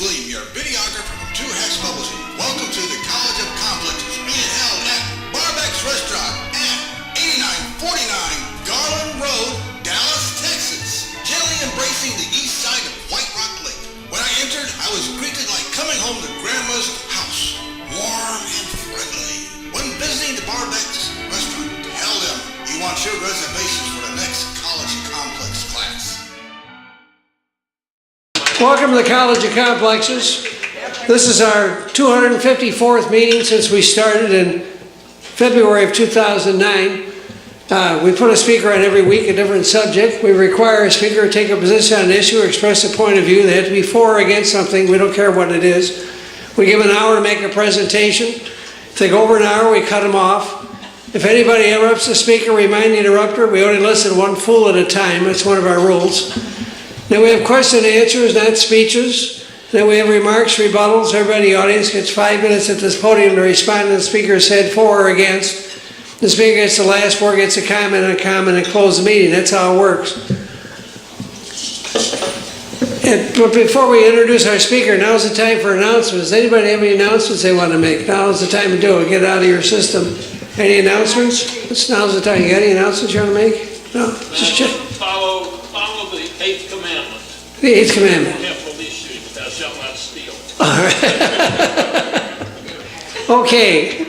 William, your videographer from Two Hats Publishing. Welcome to the College of Complexes, being held at Barbeck's Restaurant at 8949 Garland Road, Dallas, Texas. Gently embracing the east side of White Rock Lake. When I entered, I was greeted like coming home to Grandma's house, warm and friendly. When visiting the Barbeck's Restaurant, tell them you want your reservations for the next College Complex class. Welcome to the College of Complexes. This is our 254th meeting since we started in February of 2009. We put a speaker on every week, a different subject. We require a speaker to take a position on an issue or express a point of view. They have to be for or against something. We don't care what it is. We give an hour to make a presentation. If they go over an hour, we cut them off. If anybody interrupts the speaker, remind the interrupter. We only listen one fool at a time. That's one of our rules. Then we have question and answers, not speeches. Then we have remarks, rebuttals. Everybody in the audience gets 5 minutes at this podium to respond to the speaker said for or against. The speaker gets the last word, gets a comment, and close the meeting. That's how it works. But before we introduce our speaker, now's the time for announcements. Does anybody have any announcements they want to make? Now's the time to do it. Get it out of your system. Any announcements? Now's the time. You got any announcements you want to make? No? Just check. Follow the 8th commandment. The 8th commandment. Thou shalt not steal. All right. Okay.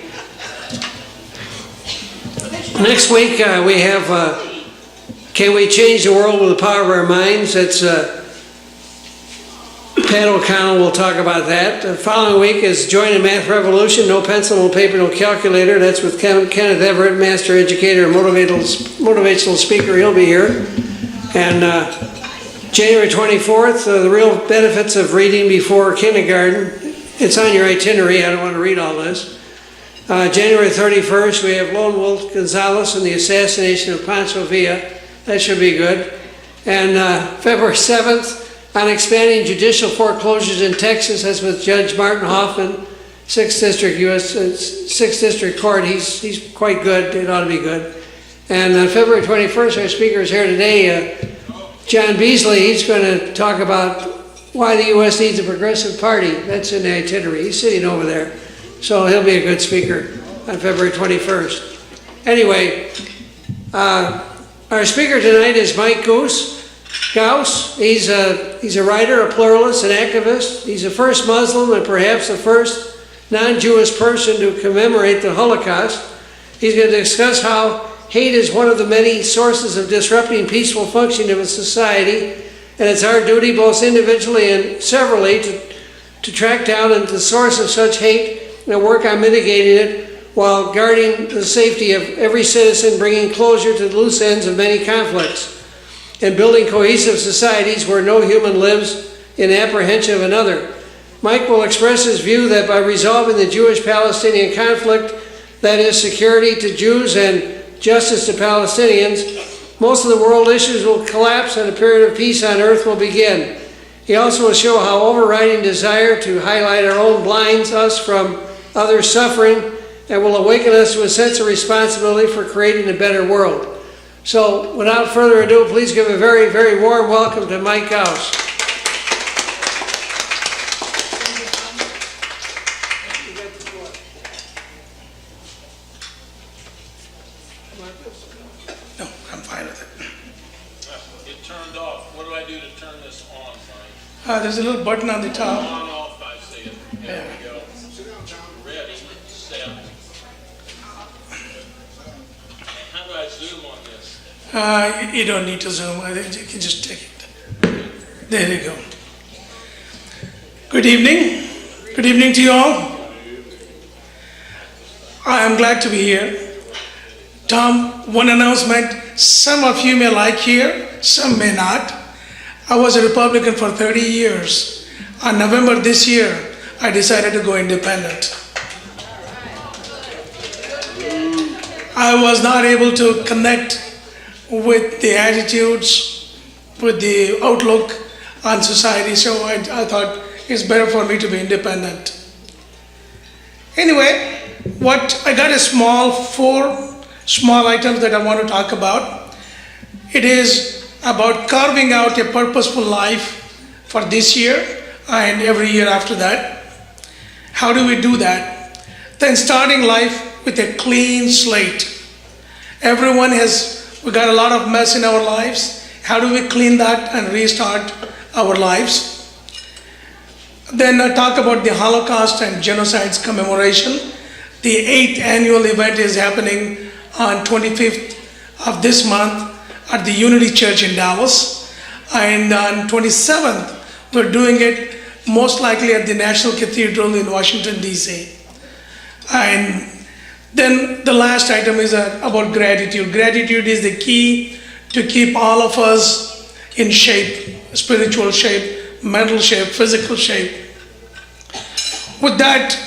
Next week we have Can We Change the World with the Power of Our Minds? That's Pat O'Connell will talk about that. The following week is Join the Math Revolution, no pencil, no paper, no calculator. That's with Kenneth Everett, master educator and motivational speaker. He'll be here. And January 24th, the real benefits of reading before kindergarten. It's on your itinerary. I don't want to read all this. January 31st, we have Lone Wolf Gonzalez and the assassination of Pancho Villa. That should be good. And February 7th, on expanding judicial foreclosures in Texas, that's with Judge Martin Hoffman, 6th District Sixth District Court. He's quite good. It ought to be good. And on February 21st, our speaker is here today, John Beasley. He's going to talk about why the U.S. needs a progressive party. That's in the itinerary. He's sitting over there. So he'll be a good speaker on February 21st. Anyway, our speaker tonight is Mike Ghouse. He's a writer, a pluralist, an activist. He's the first Muslim and perhaps the first non-Jewish person to commemorate the Holocaust. He's going to discuss how hate is one of the many sources of disrupting peaceful functioning of a society, and it's our duty, both individually and severally, to track down the source of such hate and work on mitigating it while guarding the safety of every citizen, bringing closure to the loose ends of many conflicts, and building cohesive societies where no human lives in apprehension of another. Mike will express his view that by resolving the Jewish-Palestinian conflict, that is, security to Jews and justice to Palestinians, most of the world issues will collapse and a period of peace on earth will begin. He also will show how overriding desire to highlight our own blinds us from others' suffering and will awaken us to a sense of responsibility for creating a better world. So, without further ado, please give a very, very warm welcome to Mike Ghouse. No, I'm fine with it. It turned off. What do I do to turn this on, Mike? There's a little button on the top. On, off, I see it. There we go. Ready, set. How do I zoom on this? You don't need to zoom. I think you can just take it. There you go. Good evening. Good evening to you all. I am glad to be here. Tom, one announcement. Some of you may like here, some may not. I was a Republican for 30 years. On November this year, I decided to go independent. I was not able to connect with the attitudes, with the outlook on society, so I thought it's better for me to be independent. Anyway, I got four small items that I want to talk about. It is about carving out a purposeful life for this year, and every year after that. How do we do that? Then starting life with a clean slate. We got a lot of mess in our lives. How do we clean that and restart our lives? Then I talk about the Holocaust and genocides commemoration. The 8th annual event is happening on 25th of this month at the Unity Church in Dallas. And on 27th, we're doing it most likely at the National Cathedral in Washington, D.C. And then the last item is about gratitude. Gratitude is the key to keep all of us in shape, spiritual shape, mental shape, physical shape. With that,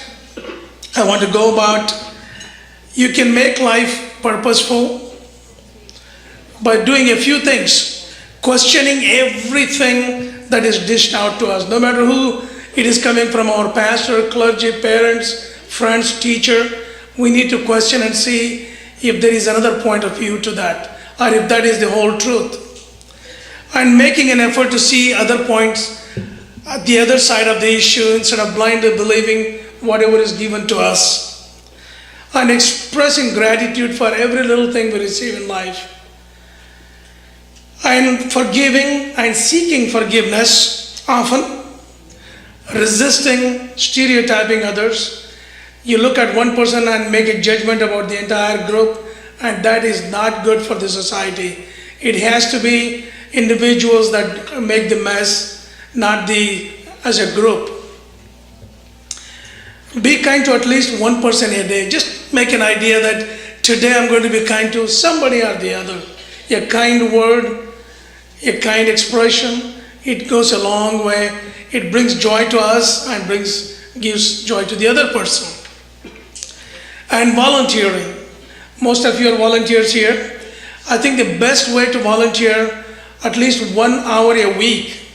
I want to go about, you can make life purposeful by doing a few things, questioning everything that is dished out to us, no matter who it is coming from, our pastor, clergy, parents, friends, teacher. We need to question and see if there is another point of view to that, or if that is the whole truth. And making an effort to see other points at the other side of the issue instead of blindly believing whatever is given to us. And expressing gratitude for every little thing we receive in life. And forgiving and seeking forgiveness often. Resisting stereotyping others. You look at one person and make a judgment about the entire group, and that is not good for the society. It has to be individuals that make the mess, not as a group. Be kind to at least one person a day. Just make an idea that today I'm going to be kind to somebody or the other. A kind word, a kind expression, it goes a long way. It brings joy to us and gives joy to the other person. And volunteering. Most of you are volunteers here. I think the best way to volunteer, at least 1 hour a week,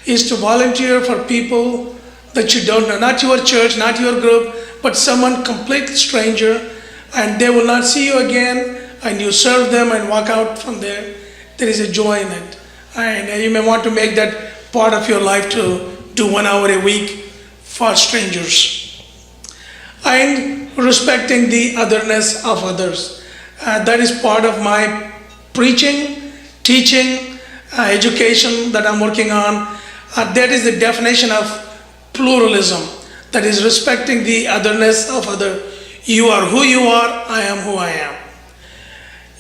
is to volunteer for people that you don't know. Not your church, not your group, but someone complete stranger, and they will not see you again, and you serve them and walk out from there. There is a joy in it. And you may want to make that part of your life to do 1 hour a week for strangers. And respecting the otherness of others. That is part of my preaching, teaching, education that I'm working on. That is the definition of pluralism. That is respecting the otherness of other. You are who you are, I am who I am.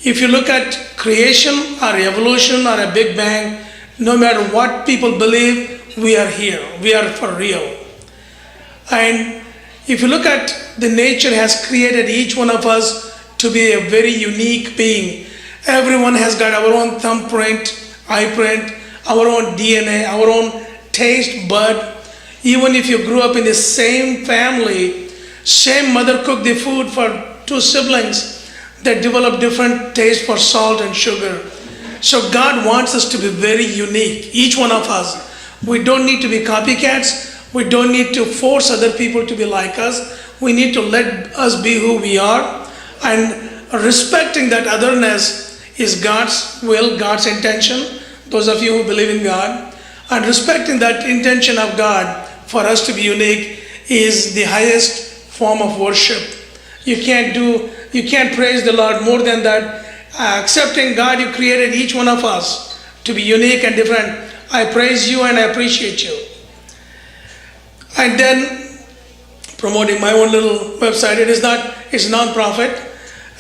If you look at creation or evolution or a Big Bang, no matter what people believe, we are here. We are for real. And if you look at the nature has created each one of us to be a very unique being. Everyone has got our own thumbprint, eye print, our own DNA, our own taste bud. Even if you grew up in the same family, same mother cooked the food for two siblings, they develop different taste for salt and sugar. So God wants us to be very unique, each one of us. We don't need to be copycats. We don't need to force other people to be like us. We need to let us be who we are. And respecting that otherness is God's will, God's intention. Those of you who believe in God. And respecting that intention of God for us to be unique is the highest form of worship. You can't praise the Lord more than that. Accepting God, you created each one of us to be unique and different. I praise you and I appreciate you. And then promoting my own little website. It's non-profit.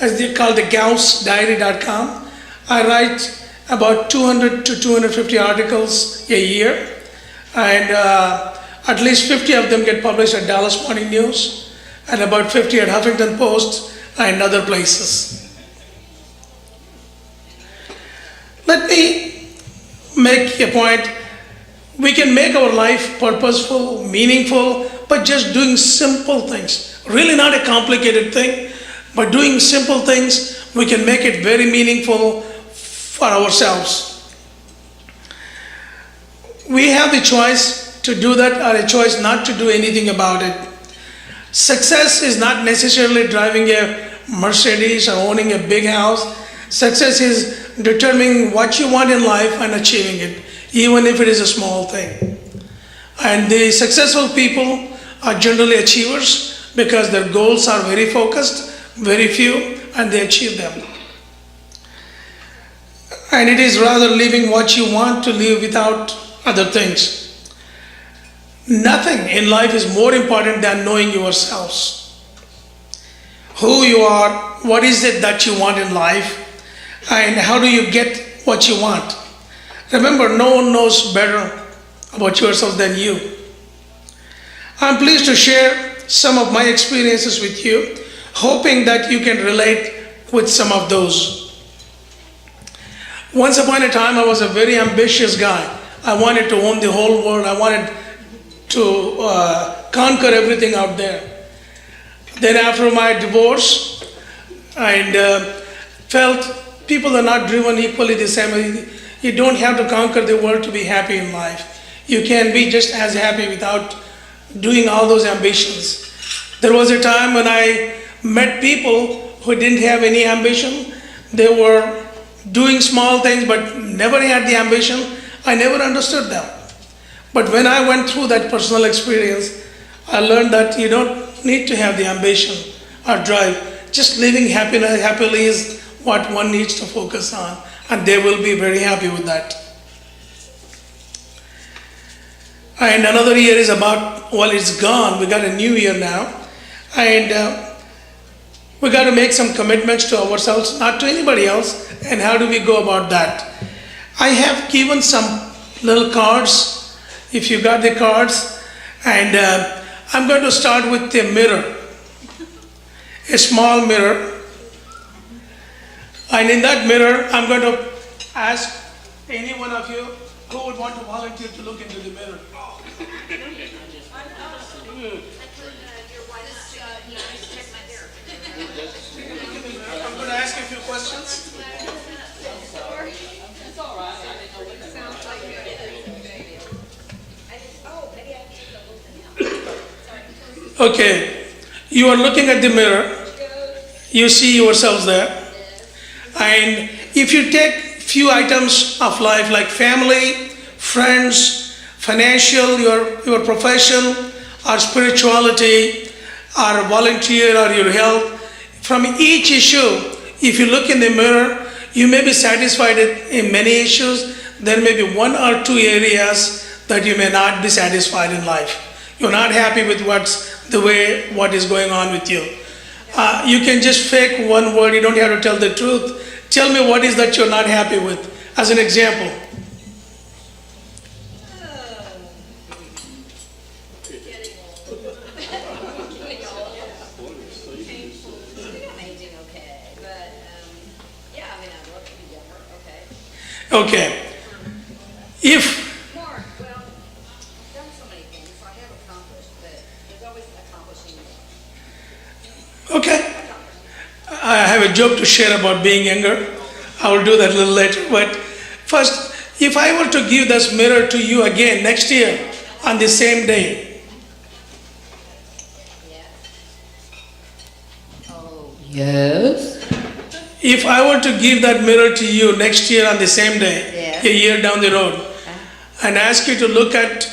It's called the GhouseDiary.com. I write about 200 to 250 articles a year. And at least 50 of them get published at Dallas Morning News and about 50 at Huffington Post and other places. Let me make a point. We can make our life purposeful, meaningful, but just doing simple things. Really not a complicated thing, but doing simple things, we can make it very meaningful for ourselves. We have the choice to do that or a choice not to do anything about it. Success is not necessarily driving a Mercedes or owning a big house. Success is determining what you want in life and achieving it, even if it is a small thing. And the successful people are generally achievers because their goals are very focused, very few, and they achieve them. And it is rather living what you want to live without other things. Nothing in life is more important than knowing yourselves. Who you are, what is it that you want in life, and how do you get what you want. Remember, no one knows better about yourself than you. I'm pleased to share some of my experiences with you, hoping that you can relate with some of those. Once upon a time, I was a very ambitious guy. I wanted to own the whole world. I wanted to conquer everything out there. Then after my divorce, and felt people are not driven equally the same. You don't have to conquer the world to be happy in life. You can be just as happy without doing all those ambitions. There was a time when I met people who didn't have any ambition. They were doing small things but never had the ambition. I never understood them. But when I went through that personal experience, I learned that you don't need to have the ambition or drive. Just living happily is what one needs to focus on, and they will be very happy with that. And another year is about, well, it's gone. We got a new year now. And we got to make some commitments to ourselves, not to anybody else. And how do we go about that? I have given some little cards, if you got the cards. And I'm going to start with the mirror, a small mirror. And in that mirror, I'm going to ask any one of you who would want to volunteer to look into the mirror. I'm going to ask you a few questions. Okay, you are looking at the mirror. You see yourselves there. And if you take few items of life like family, friends, financial, your profession, or spirituality, or volunteer, or your health, from each issue, if you look in the mirror, you may be satisfied in many issues. There may be one or two areas that you may not be satisfied in life. You're not happy with what is going on with you. You can just fake one word. You don't have to tell the truth. Tell me what is that you're not happy with, as an example. Okay. If Mark, well, I've done so many things, so I have accomplished, but there's always accomplishing more. Okay. I have a joke to share about being younger. I will do that a little later. But first, if I were to give this mirror to you again next year on the same day, Yes. if I were to give that mirror to you next year on the same day, Yes. a year down the road, and ask you to look at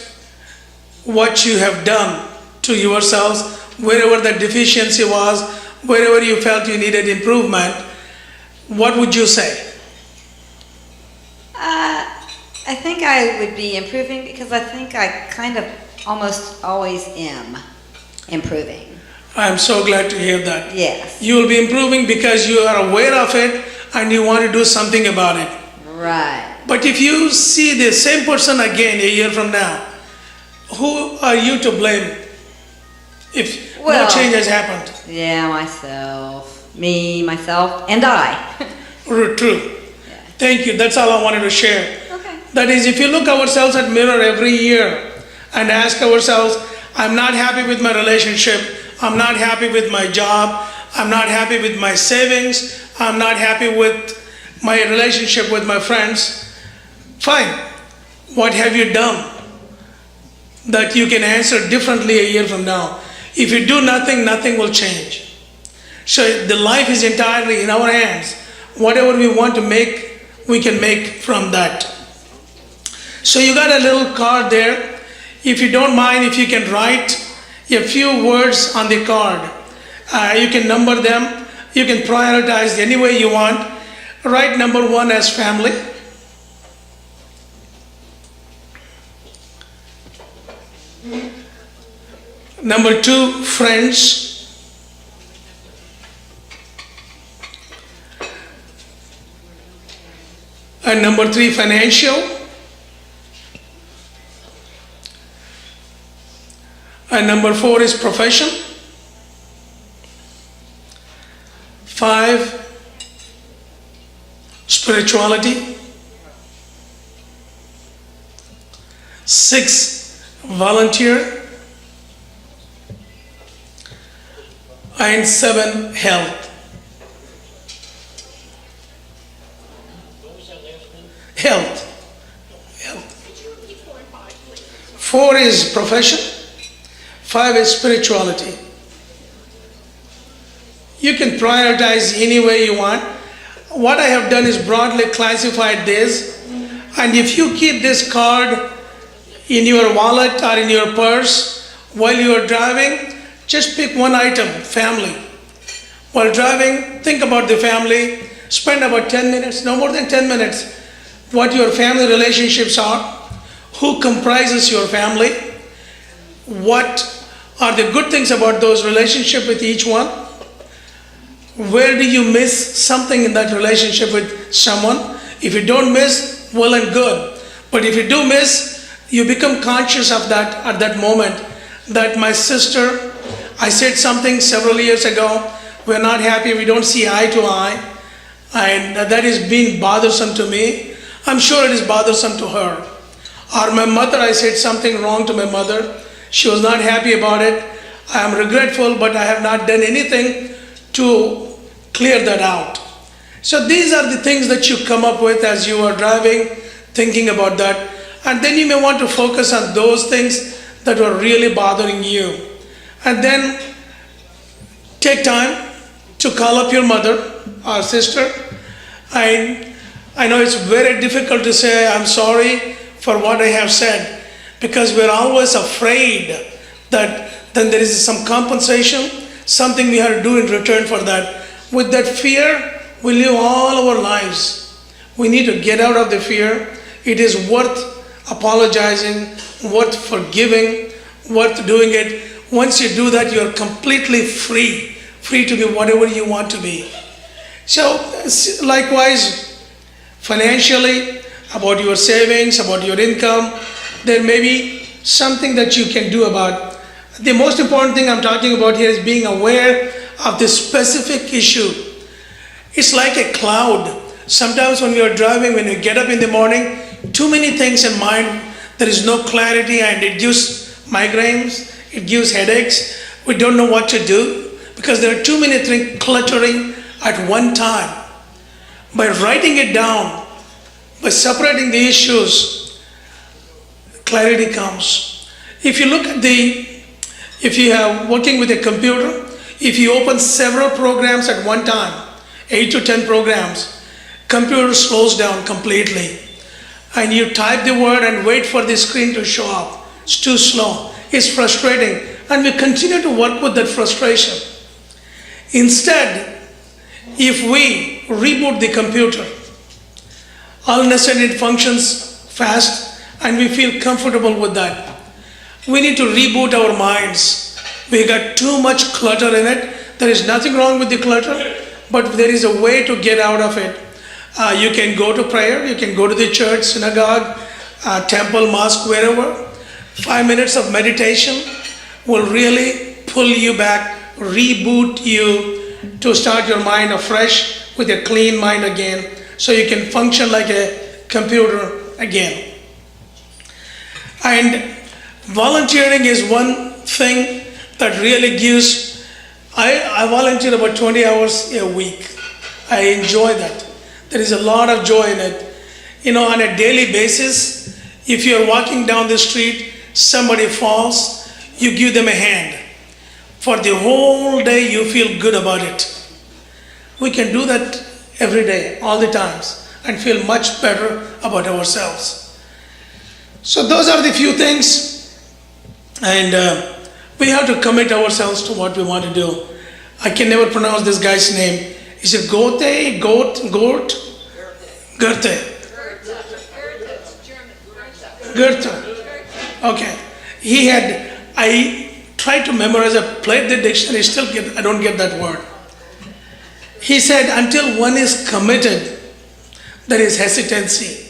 what you have done to yourselves, wherever the deficiency was, wherever you felt you needed improvement, what would you say? I think I would be improving because I think I kind of almost always am improving. I'm so glad to hear that. Yes. You will be improving because you are aware of it and you want to do something about it. Right. But if you see the same person again a year from now, who are you to blame if no change has happened? Yeah, myself. Me, myself, and I. True. Yeah. Thank you. That's all I wanted to share. Okay. That is, if you look ourselves at mirror every year and ask ourselves, I'm not happy with my relationship, I'm not happy with my job, I'm not happy with my savings, I'm not happy with my relationship with my friends. Fine. What have you done that you can answer differently a year from now? If you do nothing, nothing will change. So the life is entirely in our hands. Whatever we want to make, we can make from that. So you got a little card there. If you don't mind, if you can write a few words on the card, you can number them, you can prioritize any way you want. Write number 1 as family. Number 2, friends. And number 3, financial. And number 4 is profession. 5, spirituality. 6, volunteer. And 7, health. Health. 4 is profession. 5 is spirituality. You can prioritize any way you want. What I have done is broadly classified this, and if you keep this card in your wallet or in your purse while you are driving, just pick one item, family. While driving, think about the family, spend about 10 minutes, no more than 10 minutes, what your family relationships are, who comprises your family, what are the good things about those relationships with each one, where do you miss something in that relationship with someone. If you don't miss, well and good. But if you do miss, you become conscious of that at that moment, that my sister, I said something several years ago, we're not happy, we don't see eye to eye, and that is being bothersome to me. I'm sure it is bothersome to her. Or my mother, I said something wrong to my mother, she was not happy about it. I am regretful, but I have not done anything to clear that out. So these are the things that you come up with as you are driving, thinking about that. And then you may want to focus on those things that were really bothering you. And then take time to call up your mother or sister. I know it's very difficult to say, I'm sorry for what I have said, because we're always afraid that then there is some compensation, something we have to do in return for that. With that fear, we live all our lives. We need to get out of the fear. It is worth apologizing, worth forgiving, worth doing it. Once you do that, you're completely free to be whatever you want to be. So likewise, financially, about your savings, about your income, there may be something that you can do about. The most important thing I'm talking about here is being aware of the specific issue. It's like a cloud. Sometimes when you're driving, when you get up in the morning, too many things in mind, there is no clarity, and it gives migraines, it gives headaches. We don't know what to do because there are too many things cluttering at one time. By writing it down, by separating the issues, clarity comes. If you look at if you are working with a computer, if you open several programs at one time, 8 to 10 programs, computer slows down completely. And you type the word and wait for the screen to show up. It's too slow. It's frustrating. And we continue to work with that frustration. Instead, if we reboot the computer, all of a sudden it functions fast and we feel comfortable with that. We need to reboot our minds. We got too much clutter in it. There is nothing wrong with the clutter, but there is a way to get out of it. You can go to prayer, you can go to the church, synagogue, temple, mosque, wherever. 5 minutes of meditation will really pull you back, reboot you to start your mind afresh with a clean mind again, so you can function like a computer again. And volunteering is one thing that really gives. I volunteer about 20 hours a week. I enjoy that. There is a lot of joy in it. You know, on a daily basis, if you're walking down the street, somebody falls, you give them a hand. For the whole day, you feel good about it. We can do that every day, all the times, and feel much better about ourselves. So those are the few things And we have to commit ourselves to what we want to do. I can never pronounce this guy's name. Is it Goethe? Goethe. Goethe. Okay. I tried to memorize, I played the dictionary, I don't get that word. He said, until one is committed, there is hesitancy.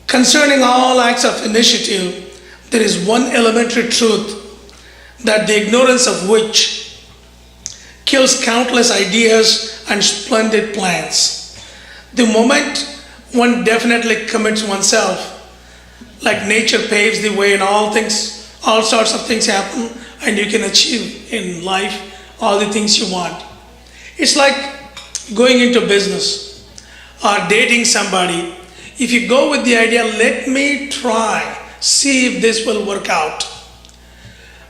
Concerning all acts of initiative, there is one elementary truth, that the ignorance of which kills countless ideas and splendid plans. The moment one definitely commits oneself, like nature paves the way and all sorts of things happen, and you can achieve in life all the things you want. It's like going into business or dating somebody. If you go with the idea, let me try, see if this will work out.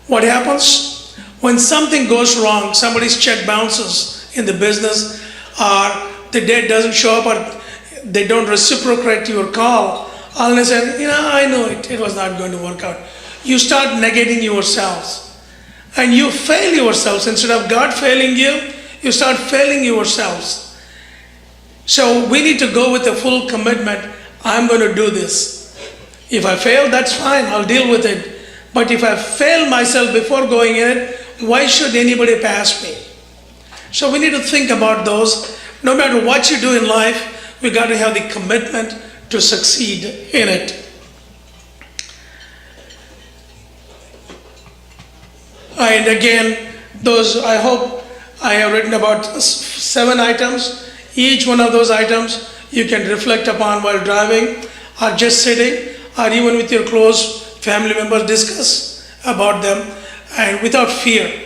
What happens? When something goes wrong, somebody's check bounces in the business, or the date doesn't show up, or they don't reciprocate your call, all of a sudden, I know it was not going to work out. You start negating yourselves, and you fail yourselves. Instead of God failing you, you start failing yourselves. So we need to go with a full commitment. I'm going to do this. If I fail, that's fine, I'll deal with it. But if I fail myself before going in, why should anybody pass me? So we need to think about those. No matter what you do in life, we got to have the commitment to succeed in it. And again, I hope I have written about 7 items. Each one of those items you can reflect upon while driving, or just sitting, or even with your close family members, discuss about them, and without fear.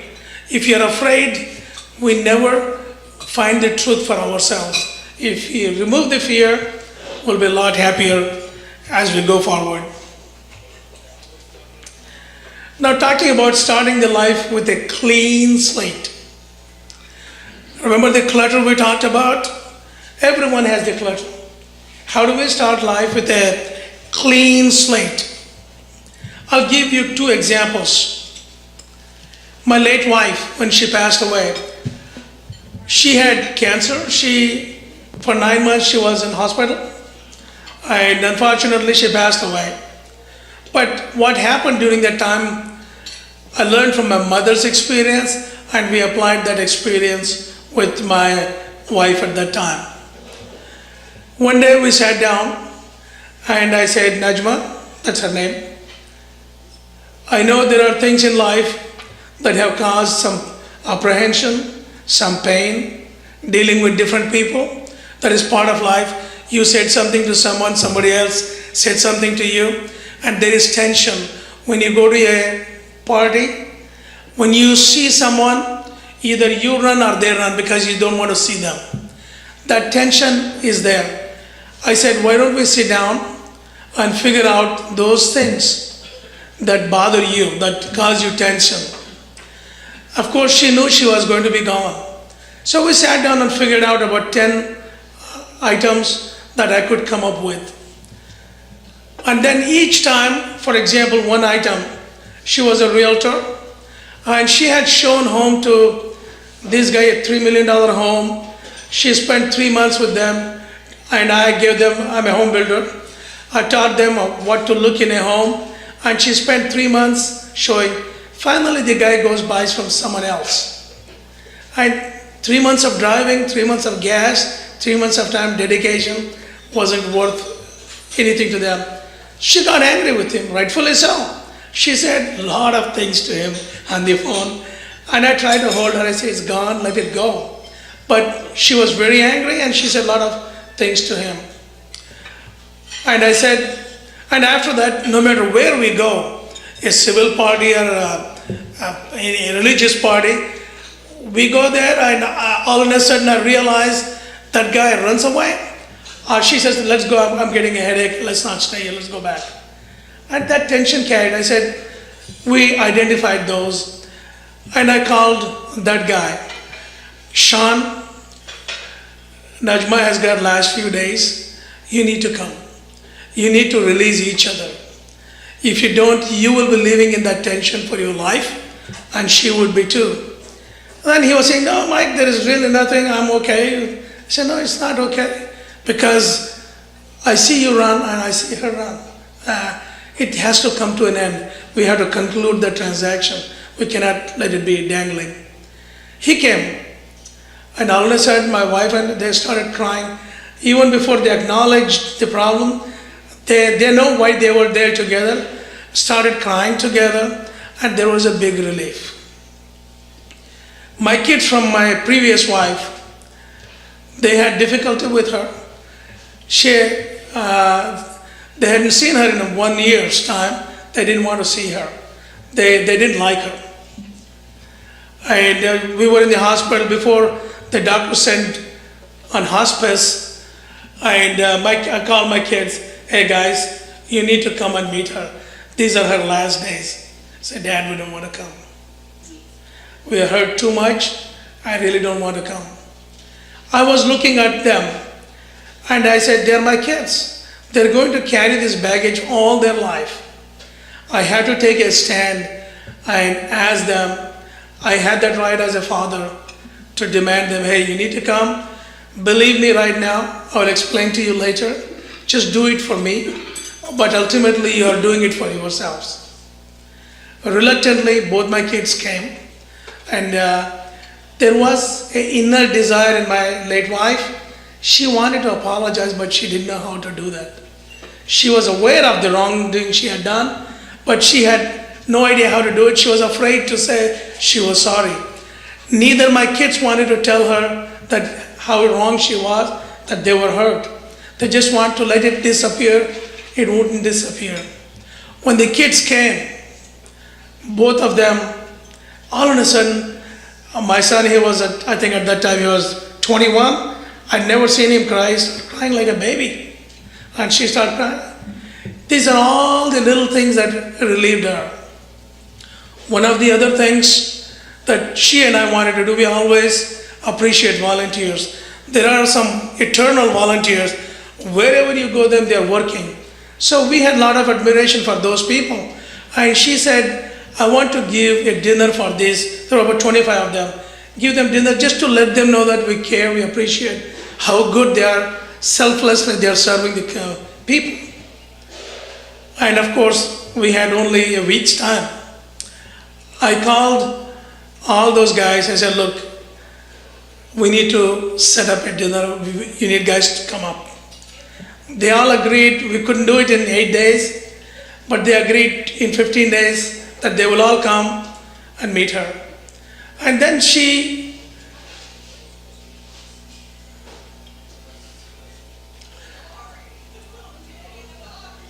If you're afraid, we never find the truth for ourselves. If you remove the fear, we'll be a lot happier as we go forward. Now, talking about starting the life with a clean slate. Remember the clutter we talked about? Everyone has the clutter. How do we start life with a clean slate? I'll give you 2 examples. My late wife, when she passed away, she had cancer. For 9 months she was in hospital, and unfortunately she passed away. But what happened during that time, I learned from my mother's experience, and we applied that experience with my wife at that time. One day we sat down and I said, Najma, that's her name, I know there are things in life that have caused some apprehension, some pain, dealing with different people. That is part of life. You said something to someone, somebody else said something to you, and there is tension. When you go to a party, when you see someone, either you run or they run because you don't want to see them. That tension is there. I said, why don't we sit down and figure out those things that bother you, that cause you tension. Of course, she knew she was going to be gone. So we sat down and figured out about 10 items that I could come up with. And then each time, for example, one item, she was a realtor, and she had shown home to this guy, a $3 million home. She spent 3 months with them, and I gave them, I'm a home builder, I taught them what to look in a home, and she spent 3 months showing. Finally, the guy goes buys from someone else. And 3 months of driving, 3 months of gas, 3 months of time dedication wasn't worth anything to them. She got angry with him, rightfully so. She said a lot of things to him on the phone, and I tried to hold her. I said, it's gone, let it go. But she was very angry, and she said a lot of things to him. And I said, and after that, no matter where we go, a civil party or a religious party, we go there, and all of a sudden I realize that guy runs away. Or she says, let's go, I'm getting a headache, let's not stay here, let's go back. And that tension carried. I said, we identified those, and I called that guy, Sean, Najma has got last few days, you need to come. You need to release each other. If you don't, you will be living in that tension for your life, and she would be too. Then he was saying, no, Mike, there is really nothing, I'm okay. I said, no, it's not okay, because I see you run and I see her run. It has to come to an end. We have to conclude the transaction. We cannot let it be dangling. He came, and all of a sudden my wife and they started crying. Even before they acknowledged the problem, they know why they were there together, started crying together, and there was a big relief. My kids from my previous wife, they had difficulty with her. They hadn't seen her in 1 year's time. They didn't want to see her. They didn't like her. And we were in the hospital before the doctor sent on hospice. And I called my kids, hey guys, you need to come and meet her. These are her last days. I said, Dad, we don't want to come. We are hurt too much. I really don't want to come. I was looking at them and I said, they're my kids. They're going to carry this baggage all their life. I had to take a stand and ask them. I had that right as a father to demand them, hey, you need to come. Believe me right now, I will explain to you later. Just do it for me. But ultimately, you are doing it for yourselves. Reluctantly, both my kids came. And there was an inner desire in my late wife. She wanted to apologize, but she didn't know how to do that. She was aware of the wrongdoing she had done, but she had no idea how to do it. She was afraid to say she was sorry. Neither my kids wanted to tell her that how wrong she was, that they were hurt. They just want to let it disappear. It wouldn't disappear. When the kids came, both of them, all of a sudden, my son, I think at that time he was 21. I'd never seen him cry. He started crying like a baby. And she started crying. These are all the little things that relieved her. One of the other things that she and I wanted to do, we always appreciate volunteers. There are some eternal volunteers. Wherever you go, they are working. So we had a lot of admiration for those people. And she said, I want to give a dinner for this. There were about 25 of them. Give them dinner just to let them know that we care, we appreciate how good they are. Selflessly, they are serving the people. And of course, we had only a week's time. I called all those guys. I said, look, we need to set up a dinner. You need guys to come up. They all agreed. We couldn't do it in 8 days, but they agreed in 15 days that they will all come and meet her. And then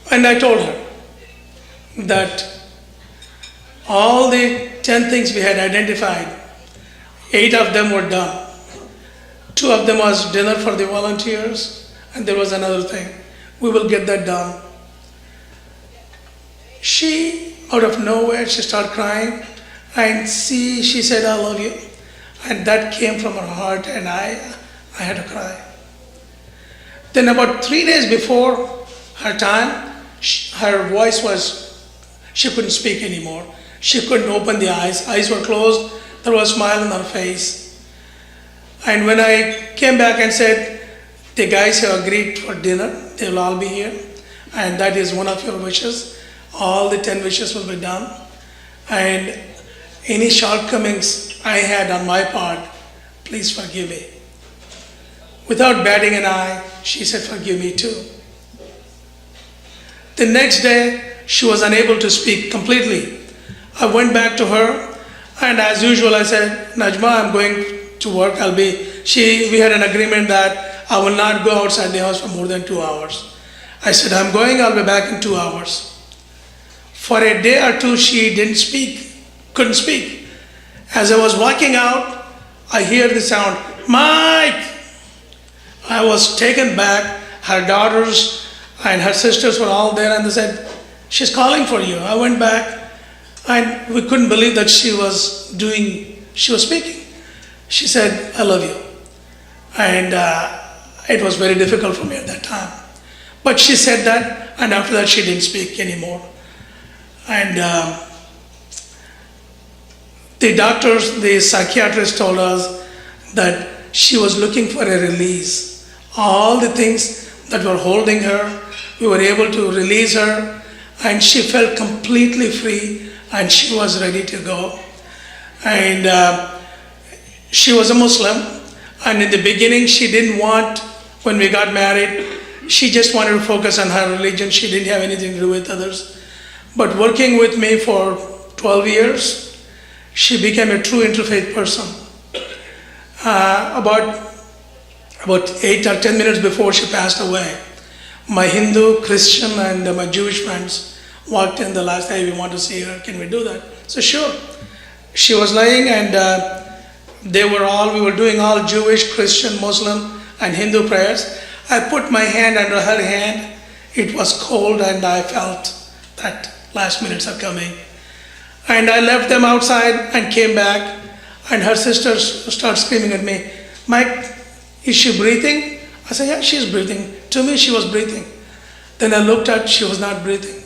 and I told her that all the 10 things we had identified, 8 of them were done. 2 of them was dinner for the volunteers, and there was another thing. We will get that done. She, out of nowhere, she started crying, and she said, I love you. And that came from her heart, and I had to cry. Then about 3 days before her time, her voice she couldn't speak anymore. She couldn't open the eyes were closed, there was a smile on her face. And when I came back and said, the guys have agreed for dinner, they will all be here, and that is one of your wishes. All the 10 wishes will be done. And any shortcomings I had on my part, please forgive me. Without batting an eye, she said, forgive me too. The next day, she was unable to speak completely. I went back to her, and as usual, I said, Najma, I'm going to work. We had an agreement that I will not go outside the house for more than 2 hours. I said, I'm going, I'll be back in 2 hours. For a day or two, she couldn't speak. As I was walking out, I hear the sound, Mike! I was taken back. Her daughters and her sisters were all there, and they said, she's calling for you. I went back, and we couldn't believe that she was speaking. She said, I love you. And it was very difficult for me at that time. But she said that, and after that she didn't speak anymore. And the doctors, the psychiatrist told us that she was looking for a release. All the things that were holding her, we were able to release her, and she felt completely free, and she was ready to go. And she was a Muslim, and in the beginning she didn't want, when we got married, she just wanted to focus on her religion. She didn't have anything to do with others. But working with me for 12 years, she became a true interfaith person. About 8 or 10 minutes before she passed away, my Hindu, Christian, and my Jewish friends walked in the last day. We want to see her. Can we do that? So sure. She was lying, and we were doing all Jewish, Christian, Muslim, and Hindu prayers. I put my hand under her hand. It was cold, and I felt that last minutes are coming. And I left them outside and came back, and her sisters started screaming at me, "Mike, is she breathing?" I said, "Yeah, she's breathing." To me, she was breathing. Then I looked at, she was not breathing.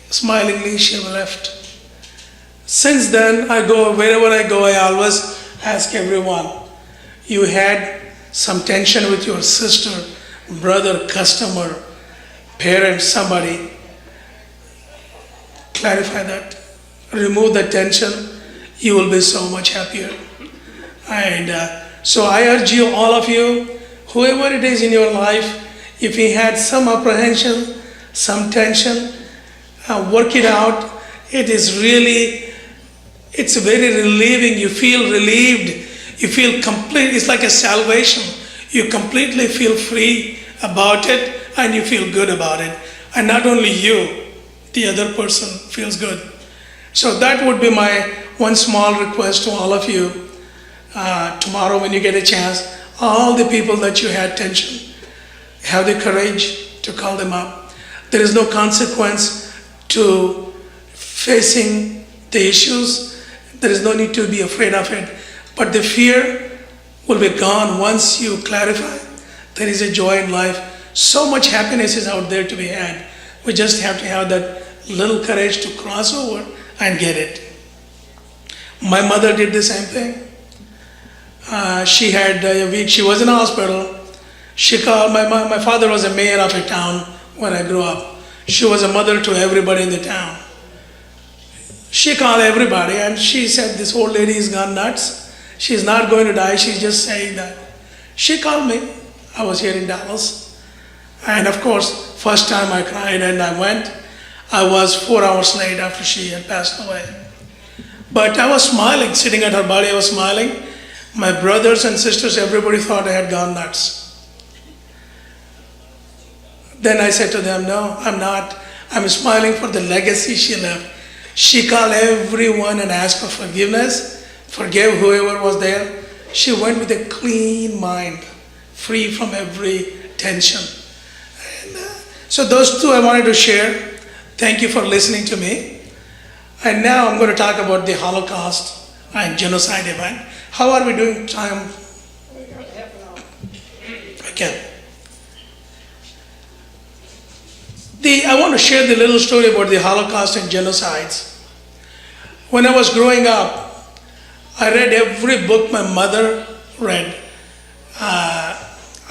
Smilingly, she left. Since then, wherever I go, I always ask everyone, you had some tension with your sister, brother, customer, parent, somebody. Clarify that. Remove the tension. You will be so much happier. And so I urge you, all of you, whoever it is in your life, if you had some apprehension, some tension, work it out. It's very relieving. You feel relieved. You feel complete. It's like a salvation. You completely feel free about it, and you feel good about it. And not only you, the other person feels good. So that would be my one small request to all of you. Tomorrow when you get a chance, all the people that you had tension, have the courage to call them up. There is no consequence to facing the issues. There is no need to be afraid of it. But the fear will be gone once you clarify. There is a joy in life. So much happiness is out there to be had. We just have to have that little courage to cross over and get it. My mother did the same thing. She had a week, she was in a hospital. She called, my father was a mayor of a town where I grew up. She was a mother to everybody in the town. She called everybody and she said, "This old lady has gone nuts. She's not going to die, she's just saying that." She called me. I was here in Dallas. And of course, first time I cried and I went. I was 4 hours late after she had passed away. But I was smiling, sitting at her body, I was smiling. My brothers and sisters, everybody thought I had gone nuts. Then I said to them, "No, I'm not. I'm smiling for the legacy she left." She called everyone and asked for forgiveness, forgave whoever was there. She went with a clean mind, free from every tension. And, so those two I wanted to share. Thank you for listening to me. And now I'm going to talk about the Holocaust and genocide event. How are we doing time? Okay. I want to share the little story about the Holocaust and genocides. When I was growing up, I read every book my mother read. I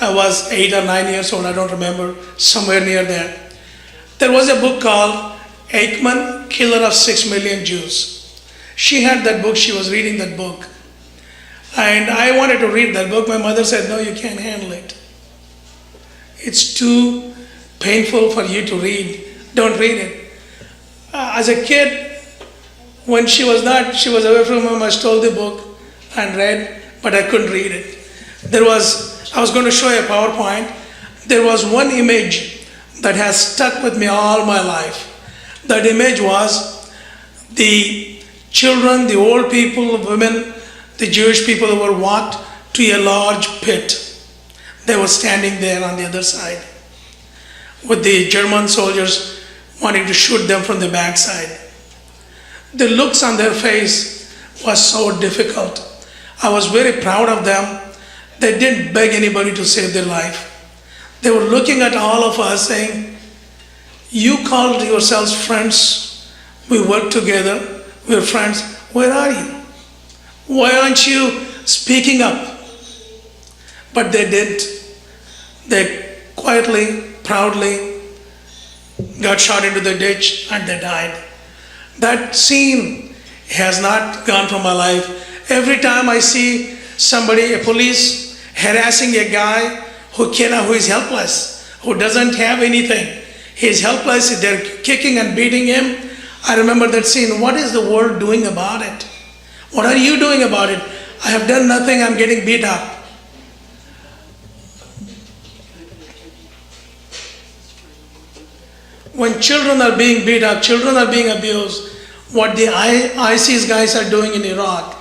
was 8 or 9 years old, I don't remember, somewhere near there. There was a book called Awaken, Killer of 6 Million Jews. She had that book, she was reading that book. And I wanted to read that book. My mother said, "No, you can't handle it. It's too painful for you to read. Don't read it." As a kid, when she was away from home, I stole the book and read, but I couldn't read it. I was going to show you a PowerPoint. There was one image that has stuck with me all my life. That image was the children, the old people, the women, the Jewish people who were walked to a large pit. They were standing there on the other side with the German soldiers wanting to shoot them from the backside. The looks on their face was so difficult. I was very proud of them. They didn't beg anybody to save their life. They were looking at all of us saying, "You called yourselves friends. We work together. We're friends. Where are you? Why aren't you speaking up? But they didn't. They quietly, proudly got shot into the ditch and they died. That scene has not gone from my life. Every time I see somebody, a police, harassing a guy who is helpless, who doesn't have anything, he's helpless, they're kicking and beating him, I remember that scene. What is the world doing about it? What are you doing about it? I have done nothing, I'm getting beat up. When children are being beat up, children are being abused, what the ISIS guys are doing in Iraq,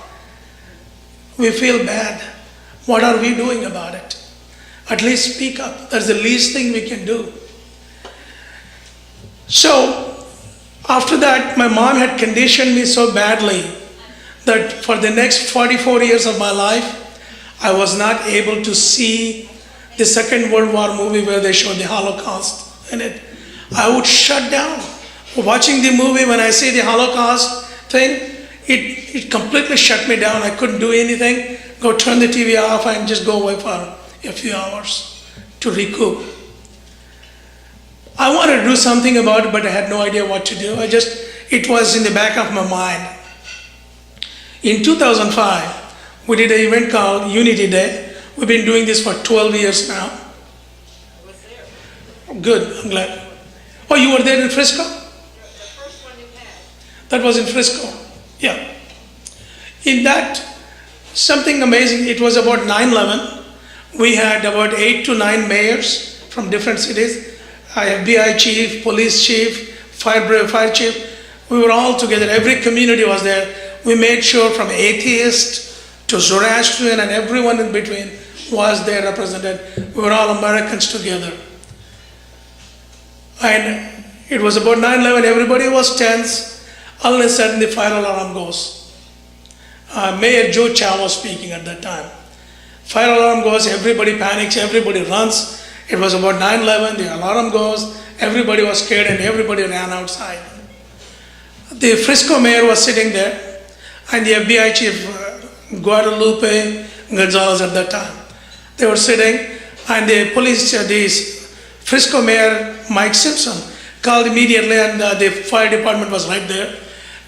we feel bad. What are we doing about it? At least speak up. That's the least thing we can do. So, after that, my mom had conditioned me so badly that for the next 44 years of my life, I was not able to see the Second World War movie where they showed the Holocaust in it. I would shut down. Watching the movie, when I see the Holocaust thing, it completely shut me down. I couldn't do anything. Go turn the TV off and just go away for a few hours to recoup. I wanted to do something about it, but I had no idea what to do. It was in the back of my mind. In 2005, we did an event called Unity Day. We've been doing this for 12 years now. I was there. Good, I'm glad. Oh, you were there in Frisco? The first one you had. That was in Frisco, yeah. In that, something amazing, it was about 9/11. We had about 8 to 9 mayors from different cities. FBI chief, police chief, fire chief. We were all together, every community was there. We made sure from atheist to Zoroastrian and everyone in between was there represented. We were all Americans together. And it was about 9/11, everybody was tense. All of a sudden the fire alarm goes. Mayor Joe Chow was speaking at that time. Fire alarm goes, everybody panics, everybody runs. It was about 9/11, the alarm goes, everybody was scared and everybody ran outside. The Frisco mayor was sitting there and the FBI chief, Guadalupe Gonzalez at that time. They were sitting and the police, the Frisco mayor, Mike Simpson, called immediately and the fire department was right there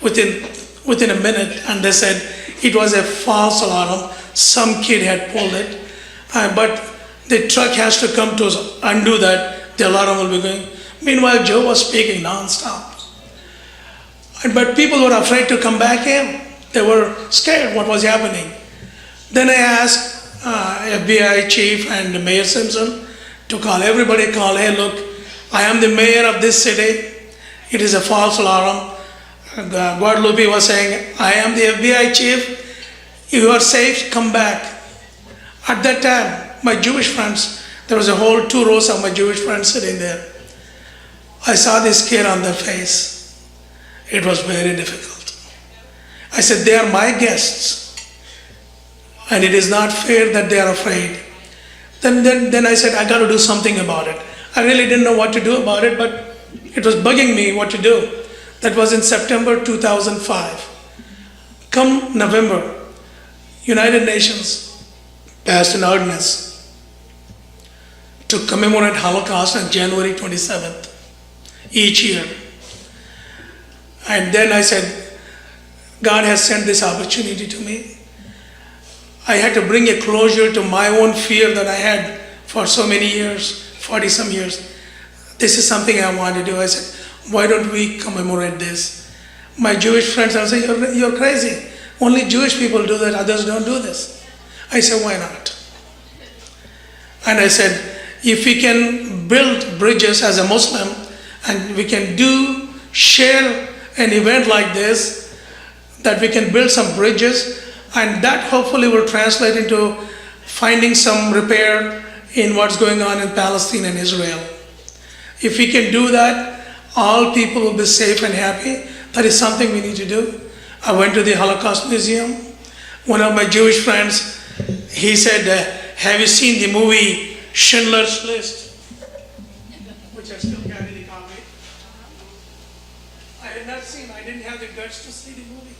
within a minute, and they said it was a false alarm. Some kid had pulled it, but the truck has to come to undo that. The alarm will be going. Meanwhile, Joe was speaking non-stop. But people were afraid to come back in. They were scared what was happening. Then I asked FBI chief and Mayor Simpson to call everybody, hey look, I am the mayor of this city. It is a false alarm. Guadalupe was saying, I am the FBI chief. You are safe, come back. At that time, my Jewish friends, there was a whole 2 rows of my Jewish friends sitting there. I saw this kid on their face. It was very difficult. I said, they are my guests. And it is not fair that they are afraid. Then I said, I got to do something about it. I really didn't know what to do about it, but it was bugging me what to do. That was in September 2005. Come November, United Nations passed an ordinance to commemorate Holocaust on January 27th each year. And then I said, God has sent this opportunity to me. I had to bring a closure to my own fear that I had for so many years, 40 some years. This is something I want to do. I said, why don't we commemorate this? My Jewish friends are saying, you're crazy. Only Jewish people do that, others don't do this. I said, why not? And I said, if we can build bridges as a Muslim and we can share an event like this, that we can build some bridges, and that hopefully will translate into finding some repair in what's going on in Palestine and Israel. If we can do that, all people will be safe and happy. That is something we need to do. I went to the Holocaust Museum. One of my Jewish friends, he said, have you seen the movie Schindler's List? Which I still carry the copy. I had not seen, I didn't rights to see the movie.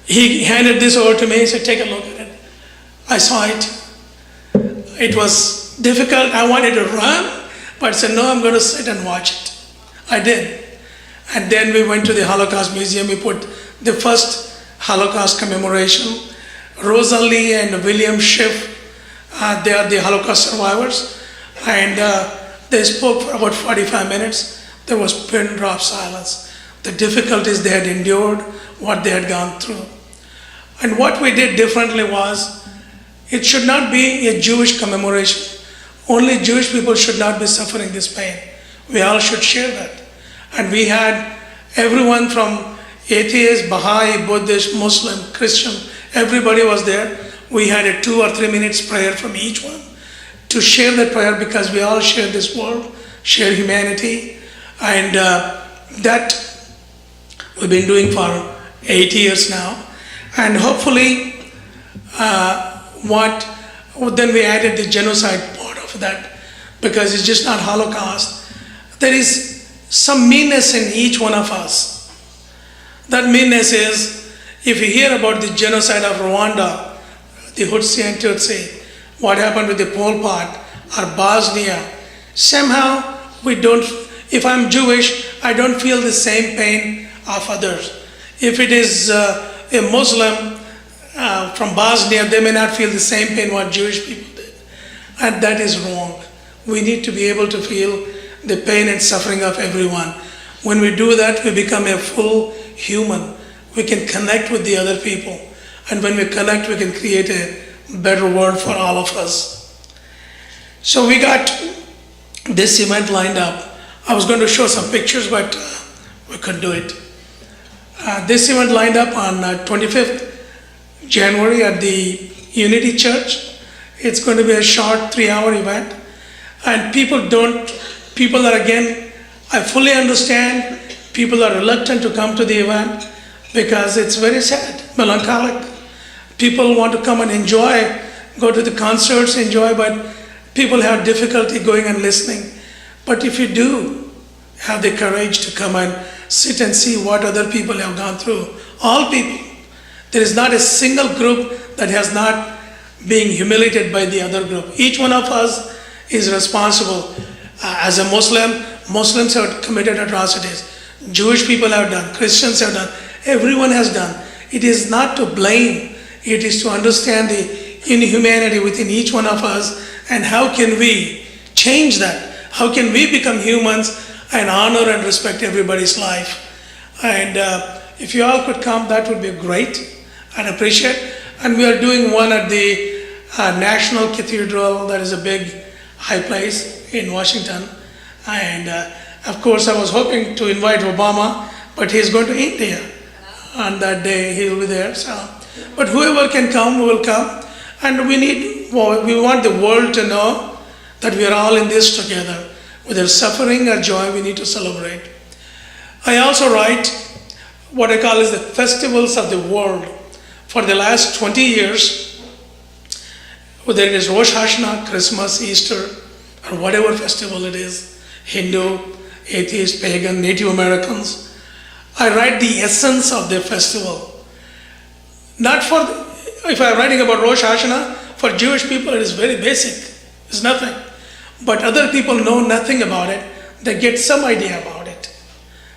He handed this over to me. He said, take a look at it. I saw it. It was difficult. I wanted to run, but I said, no, I'm going to sit and watch it. I did. And then we went to the Holocaust Museum. We put the first Holocaust commemoration. Rosalie and William Schiff, they are the Holocaust survivors. And they spoke for about 45 minutes. There was pin drop silence. The difficulties they had endured, what they had gone through. And what we did differently was, it should not be a Jewish commemoration. Only Jewish people should not be suffering this pain. We all should share that. And we had everyone from atheist, Baha'i, Buddhist, Muslim, Christian, everybody was there. We had a 2 or 3 minutes prayer from each one to share that prayer, because we all share this world, share humanity. And that we've been doing for 8 years now. And hopefully, then we added the genocide part of that, because it's just not Holocaust. There is some meanness in each one of us. That meanness is, if you hear about the genocide of Rwanda, the Hutsi and Tutsi, what happened with the Pol Pot, or Bosnia, somehow we don't, if I'm Jewish, I don't feel the same pain of others. If it is a Muslim from Bosnia, they may not feel the same pain what Jewish people did. And that is wrong. We need to be able to feel the pain and suffering of everyone. When we do that, we become a full human. We can connect with the other people. And when we connect, we can create a better world for all of us. So we got this event lined up. I was going to show some pictures, but we couldn't do it. This event lined up on 25th January at the Unity Church. It's going to be a short 3-hour event. And people are again, I fully understand, people are reluctant to come to the event because it's very sad, melancholic. People want to come and enjoy, go to the concerts, enjoy, but people have difficulty going and listening. But if you do have the courage to come and sit and see what other people have gone through, all people, there is not a single group that has not been humiliated by the other group. Each one of us is responsible. As a Muslim, Muslims have committed atrocities. Jewish people have done, Christians have done, everyone has done. It is not to blame, it is to understand the inhumanity within each one of us, and how can we change that? How can we become humans and honor and respect everybody's life? And if you all could come, that would be great. I'd appreciate. And we are doing one at the National Cathedral, that is a big high place in Washington. And of course, I was hoping to invite Obama, but he's going to India on that day. He'll be there. So, but whoever can come, will come. And we want the world to know that we are all in this together. Whether suffering or joy, we need to celebrate. I also write what I call is the festivals of the world. For the last 20 years, whether it is Rosh Hashanah, Christmas, Easter, or whatever festival it is, Hindu, atheist, pagan, Native Americans, I write the essence of the festival. Not for, if I'm writing about Rosh Hashanah, for Jewish people it is very basic, it's nothing. But other people know nothing about it, they get some idea about it.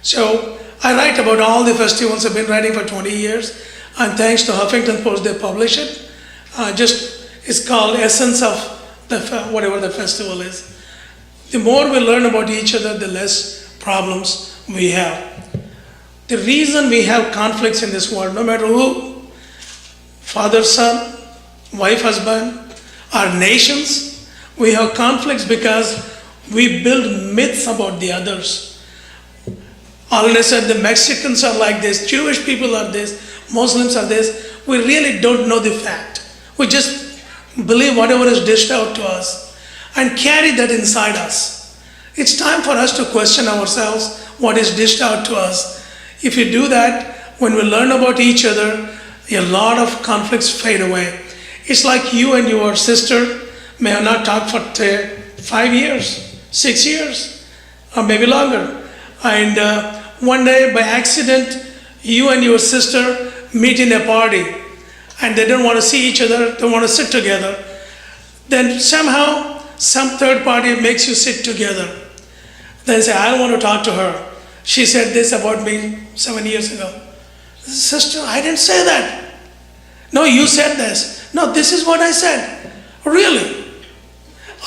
So I write about all the festivals. I've been writing for 20 years, and thanks to Huffington Post, they publish it. It's called Essence of whatever the festival is. The more we learn about each other, the less problems we have. The reason we have conflicts in this world, no matter who, father, son, wife, husband, our nations, we have conflicts because we build myths about the others. All of a sudden, the Mexicans are like this, Jewish people are this, Muslims are this. We really don't know the fact. We just believe whatever is dished out to us and carry that inside us. It's time for us to question ourselves what is dished out to us. If you do that, when we learn about each other, a lot of conflicts fade away. It's like you and your sister may have not talked for 5 years, 6 years. or maybe longer. And one day, by accident, you and your sister meet in a party, and they don't want to see each other, they want to sit together. Then somehow, some third party makes you sit together. Then say, I don't want to talk to her. She said this about me 7 years ago. Sister, I didn't say that. No, you said this. No, this is what I said. Really?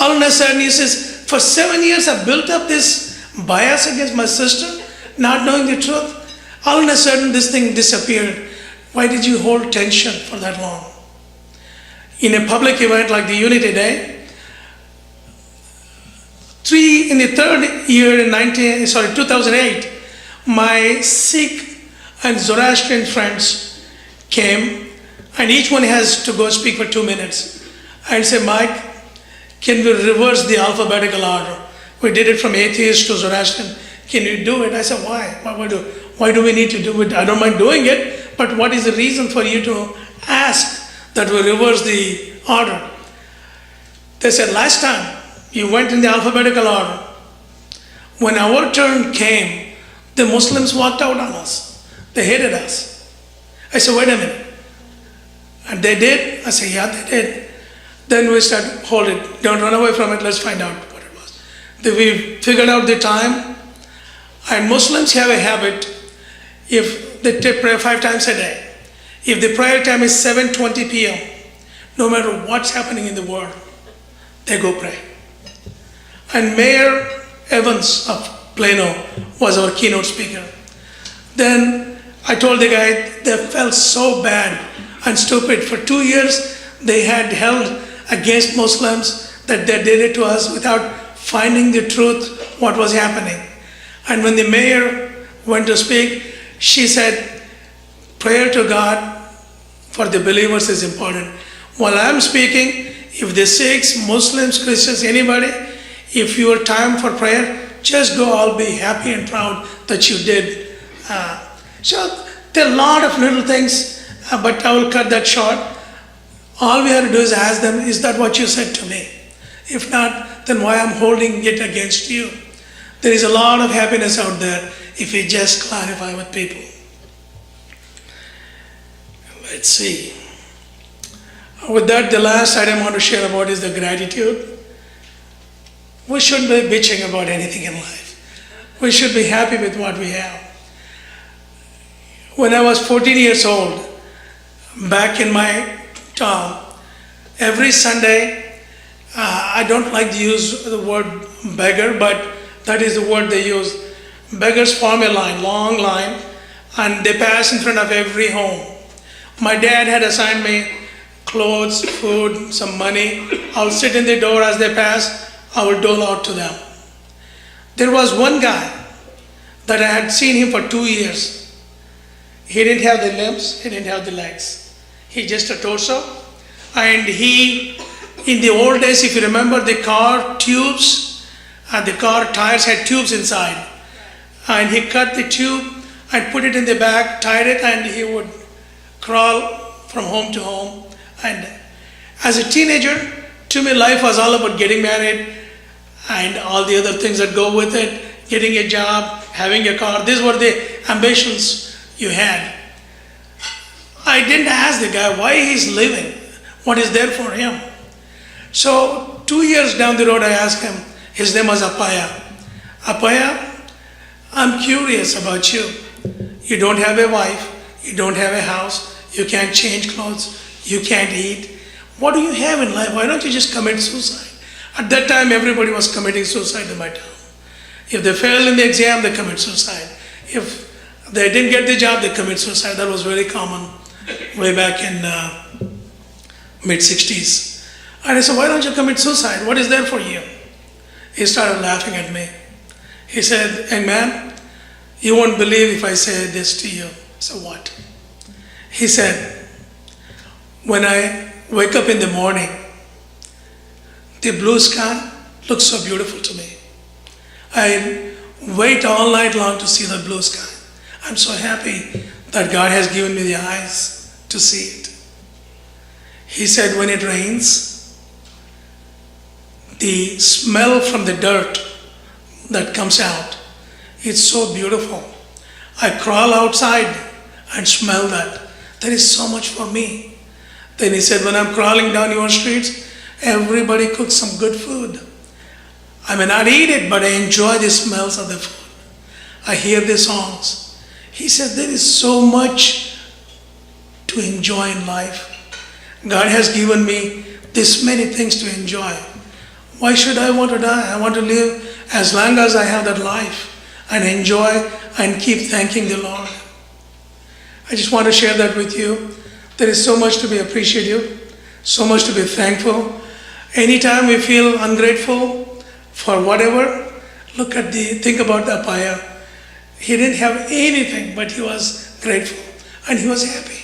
All of a sudden he says, for 7 years I built up this bias against my sister, not knowing the truth. All of a sudden this thing disappeared. Why did you hold tension for that long? In a public event like the Unity Day, in the third year in 2008, my Sikh and Zoroastrian friends came, and each one has to go speak for 2 minutes. I said, Mike, can we reverse the alphabetical order? We did it from atheist to Zoroastrian. Can you do it? I said, why? Why do we need to do it? I don't mind doing it, but what is the reason for you to ask that we reverse the order? They said, last time you went in the alphabetical order. When our turn came, the Muslims walked out on us. They hated us. I said, wait a minute. And they did? I said, yeah, they did. Then we said, hold it, don't run away from it, let's find out what it was. Then we figured out the time, and Muslims have a habit, if they pray 5 times a day, if the prayer time is 7:20 p.m., no matter what's happening in the world, they go pray. And Mayor Evans of Plano was our keynote speaker. Then I told the guy, they felt so bad and stupid. For 2 years, they had held against Muslims that they did it to us without finding the truth, what was happening. And when the mayor went to speak, she said, prayer to God for the believers is important. While I'm speaking, if the Sikhs, Muslims, Christians, anybody, if your time for prayer, just go, I'll be happy and proud that you did. So there are a lot of little things, but I will cut that short. All we have to do is ask them, is that what you said to me? If not, then why I'm holding it against you? There is a lot of happiness out there if we just clarify with people. Let's see. With that, the last item I want to share about is the gratitude. We shouldn't be bitching about anything in life. We should be happy with what we have. When I was 14 years old, back in my town, every Sunday, I don't like to use the word beggar, but that is the word they use. Beggars form a line, long line, and they pass in front of every home. My dad had assigned me clothes, food, some money. I'll sit in the door as they pass. I will dole out to them. There was one guy that I had seen him for 2 years. He didn't have the limbs, he didn't have the legs. He just a torso. And he, in the old days, if you remember the car tubes, the car tires had tubes inside. And he cut the tube and put it in the back, tied it, and he would crawl from home to home. And as a teenager, to me life was all about getting married and all the other things that go with it, getting a job, having a car. These were the ambitions you had. I didn't ask the guy why he's living, what is there for him. So 2 years down the road I asked him, his name was Apaya. Apaya, I'm curious about you. You don't have a wife, you don't have a house, you can't change clothes, you can't eat. What do you have in life? Why don't you just commit suicide? At that time, everybody was committing suicide in my town. If they failed in the exam, they commit suicide. If they didn't get the job, they commit suicide. That was very common way back in mid-60s. And I said, why don't you commit suicide? What is there for you? He started laughing at me. He said, young man, you won't believe if I say this to you. I said, what? He said, when I wake up in the morning, the blue sky looks so beautiful to me. I wait all night long to see the blue sky. I'm so happy that God has given me the eyes to see it. He said, when it rains, the smell from the dirt that comes out. It's so beautiful. I crawl outside and smell that. There is so much for me. Then he said, when I'm crawling down your streets, everybody cooks some good food. I may not eat it, but I enjoy the smells of the food. I hear the songs. He said, there is so much to enjoy in life. God has given me this many things to enjoy. Why should I want to die? I want to live as long as I have that life and enjoy and keep thanking the Lord. I just want to share that with you. There is so much to be appreciative, so much to be thankful. Anytime we feel ungrateful for whatever, think about the Apaya. He didn't have anything, but he was grateful and he was happy.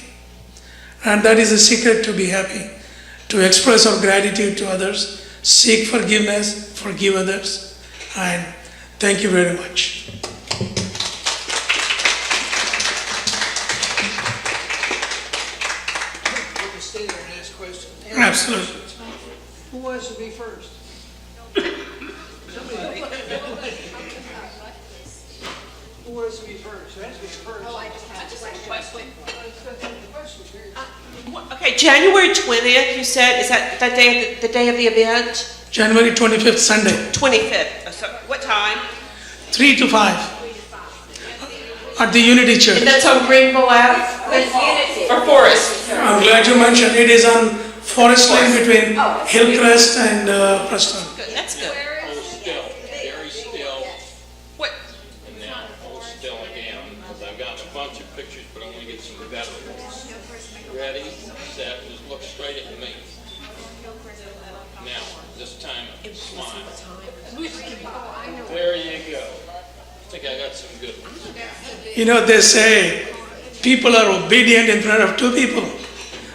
And that is the secret to be happy, to express our gratitude to others, seek forgiveness, forgive others, and thank you very much. You can stay there and ask questions. Absolutely. Who wants to be first? Somebody. Who wants to be first? Ask me first. Oh, I just have a question. Okay, January 20th, you said, is that the day of the event? January 25th, Sunday, 25th. So what time? 3 to 5 at the Unity Church. And that's on Greenville Ave? Or Forest? I'm glad you mentioned it is on Forest Lane between Hillcrest and Preston. Good, that's good. Hold still, very still, What? and now hold still again, because I've got a bunch of pictures, but I want to get some better ones. Ready, set, just look straight at me. Now, this time, smile. There you go. I think I got some good ones. You know, they say people are obedient in front of two people,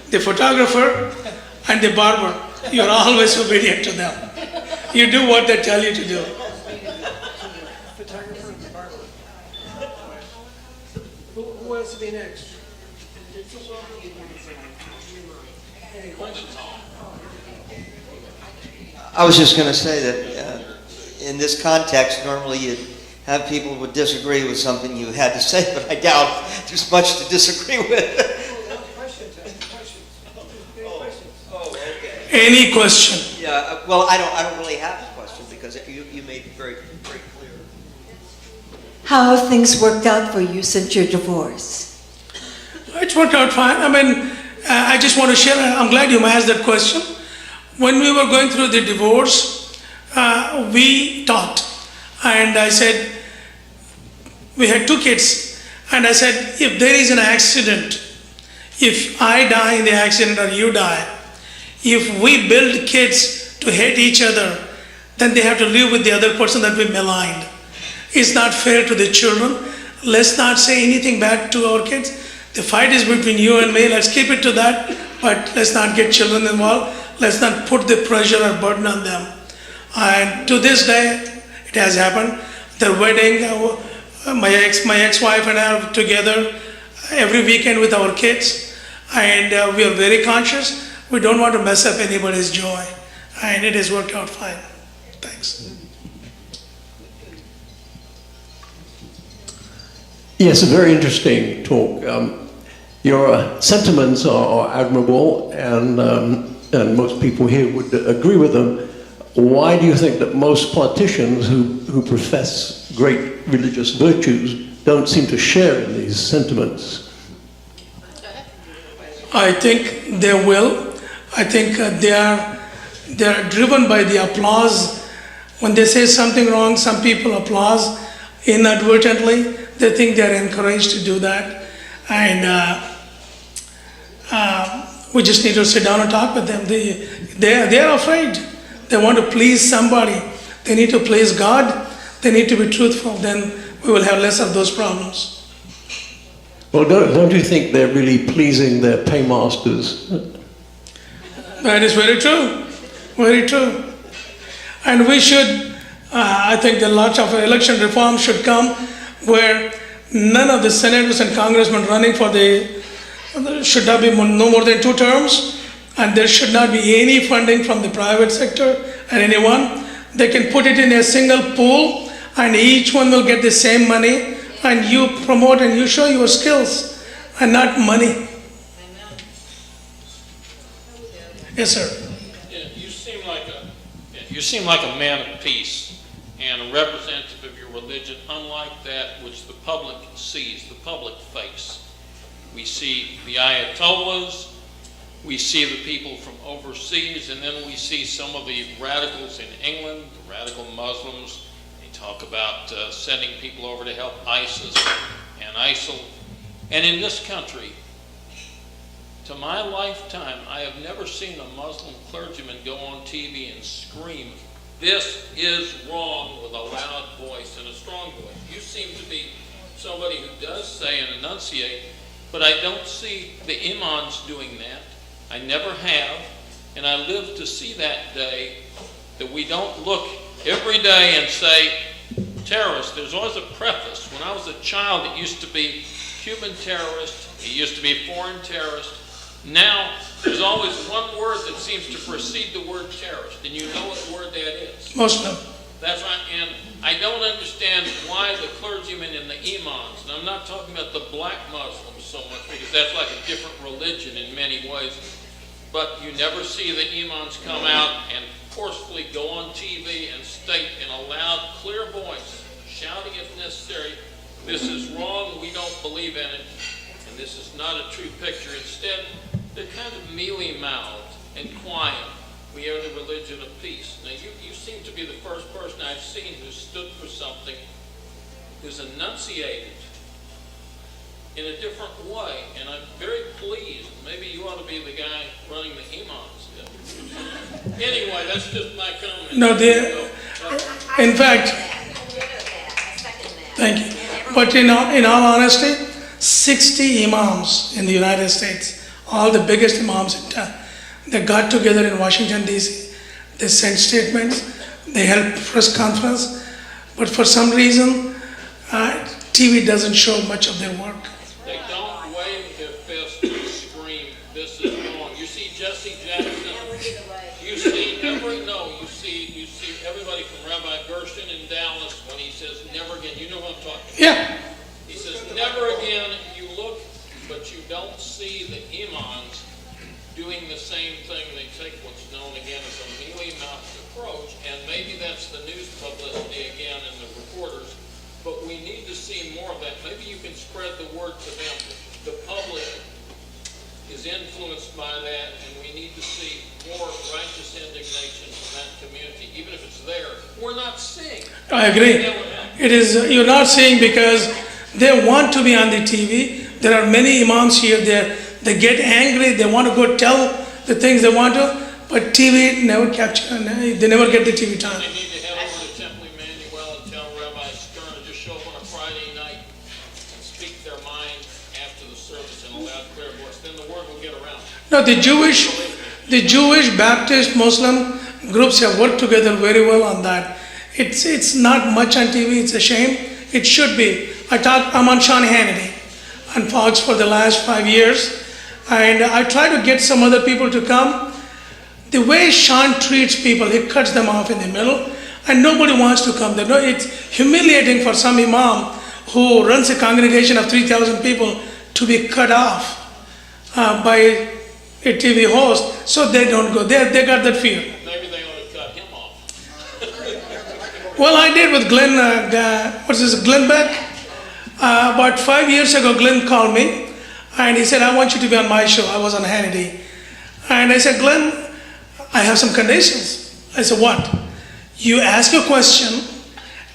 the photographer and the barber. You're always obedient to them. You do what they tell you to do. Photographer and the barber. Who wants to be next? Any questions? I was just going to say that in this context, normally you'd have people would disagree with something you had to say, but I doubt there's much to disagree with. Any question? Yeah, well, I don't really have a question because you made it very, very clear. How have things worked out for you since your divorce? It's worked out fine. I mean, I just want to share, I'm glad you asked that question. When we were going through the divorce, we talked. And I said, we had 2 kids. And I said, if there is an accident, if I die in the accident or you die, if we build kids to hate each other, then they have to live with the other person that we maligned. It's not fair to the children. Let's not say anything bad to our kids. The fight is between you and me. Let's keep it to that. But let's not get children involved. Let's not put the pressure or burden on them. And to this day, it has happened. The wedding, my ex-wife and I are together every weekend with our kids. And we are very conscious. We don't want to mess up anybody's joy. And it has worked out fine. Thanks. Yes, a very interesting talk. Your sentiments are admirable, and most people here would agree with them. Why do you think that most politicians who profess great religious virtues don't seem to share in these sentiments? I think they will. I think they are driven by the applause. When they say something wrong, some people applaud inadvertently. They think they are encouraged to do that. And we just need to sit down and talk with them. They are afraid. They want to please somebody. They need to please God. They need to be truthful. Then we will have less of those problems. Well, don't you think they're really pleasing their paymasters? That is very true. Very true. And we should, I think that lots of election reform should come where none of the senators and congressmen running for should not be no more than 2 terms, and there should not be any funding from the private sector and anyone. They can put it in a single pool and each one will get the same money, and you promote and you show your skills and not money. Yes, sir. Yeah, you seem like a man of peace and a representative of your religion, unlike that which the public sees, the public face. We see the Ayatollahs, we see the people from overseas, and then we see some of the radicals in England, the radical Muslims. They talk about sending people over to help ISIS and ISIL. And in this country, to my lifetime, I have never seen a Muslim clergyman go on TV and scream, "This is wrong," with a loud voice and a strong voice. You seem to be somebody who does say and enunciate, but I don't see the imams doing that. I never have, and I live to see that day, that we don't look every day and say, terrorist. There's always a preface. When I was a child, it used to be Cuban terrorist, it used to be foreign terrorist. Now, there's always one word that seems to precede the word terrorist, and you know what word that is. Muslim. That's right, and I don't understand why the clergymen and the imams, and I'm not talking about the black Muslims so much, because that's like a different religion in many ways, but you never see the imams come out and forcefully go on TV and state in a loud, clear voice, shouting if necessary, "This is wrong, we don't believe in it, and this is not a true picture." Instead, they're kind of mealy-mouthed and quiet. We are the religion of peace. Now, you seem to be the first person I've seen who stood for something, who's enunciated in a different way, and I'm very pleased. Maybe you ought to be the guy running the imams. Anyway, that's just my comment. No, in fact, thank you. But in all honesty, 60 imams in the United States, all the biggest imams in town, they got together in Washington, D.C. They sent statements, they held press conference, but for some reason, TV doesn't show much of their work. They don't wave their fist and scream, "This is wrong." You see Jesse Jackson, you see everybody from Rabbi Gershon in Dallas when he says, "Never again." You know what I'm talking about. Yeah. He says, "Never again." You look, but you don't see the imams doing the same thing. They take what's known again as a mealy-mouthed approach, and maybe that's the news publicity again and the reporters, but we need to see more of that. Maybe you can spread the word to them. The public is influenced by that, and we need to see more righteous indignation from that community, even if it's there. We're not seeing. I agree. It is, you're not seeing because they want to be on the TV. There are many imams here, they get angry, they want to go tell the things they want to, but TV never capture, they never get the TV time. They need to head over to Temple Emmanuel and tell Rabbi Stern to just show up on a Friday night and speak their mind after the service in a loud, clear voice. Then the word will get around. No, the Jewish, Baptist, Muslim groups have worked together very well on that. It's not much on TV, it's a shame. It should be. I'm on Sean Hannity on Fox for the last 5 years, and I try to get some other people to come. The way Sean treats people, he cuts them off in the middle, and nobody wants to come there. No, it's humiliating for some imam who runs a congregation of 3,000 people to be cut off by a TV host, so they don't go there. They got that fear. Maybe they ought to cut him off. Well, I did with Glenn, Glenn Beck. About 5 years ago, Glenn called me and he said, "I want you to be on my show." I was on Hannity. And I said, "Glenn, I have some conditions." I said, "What?" "You ask a question,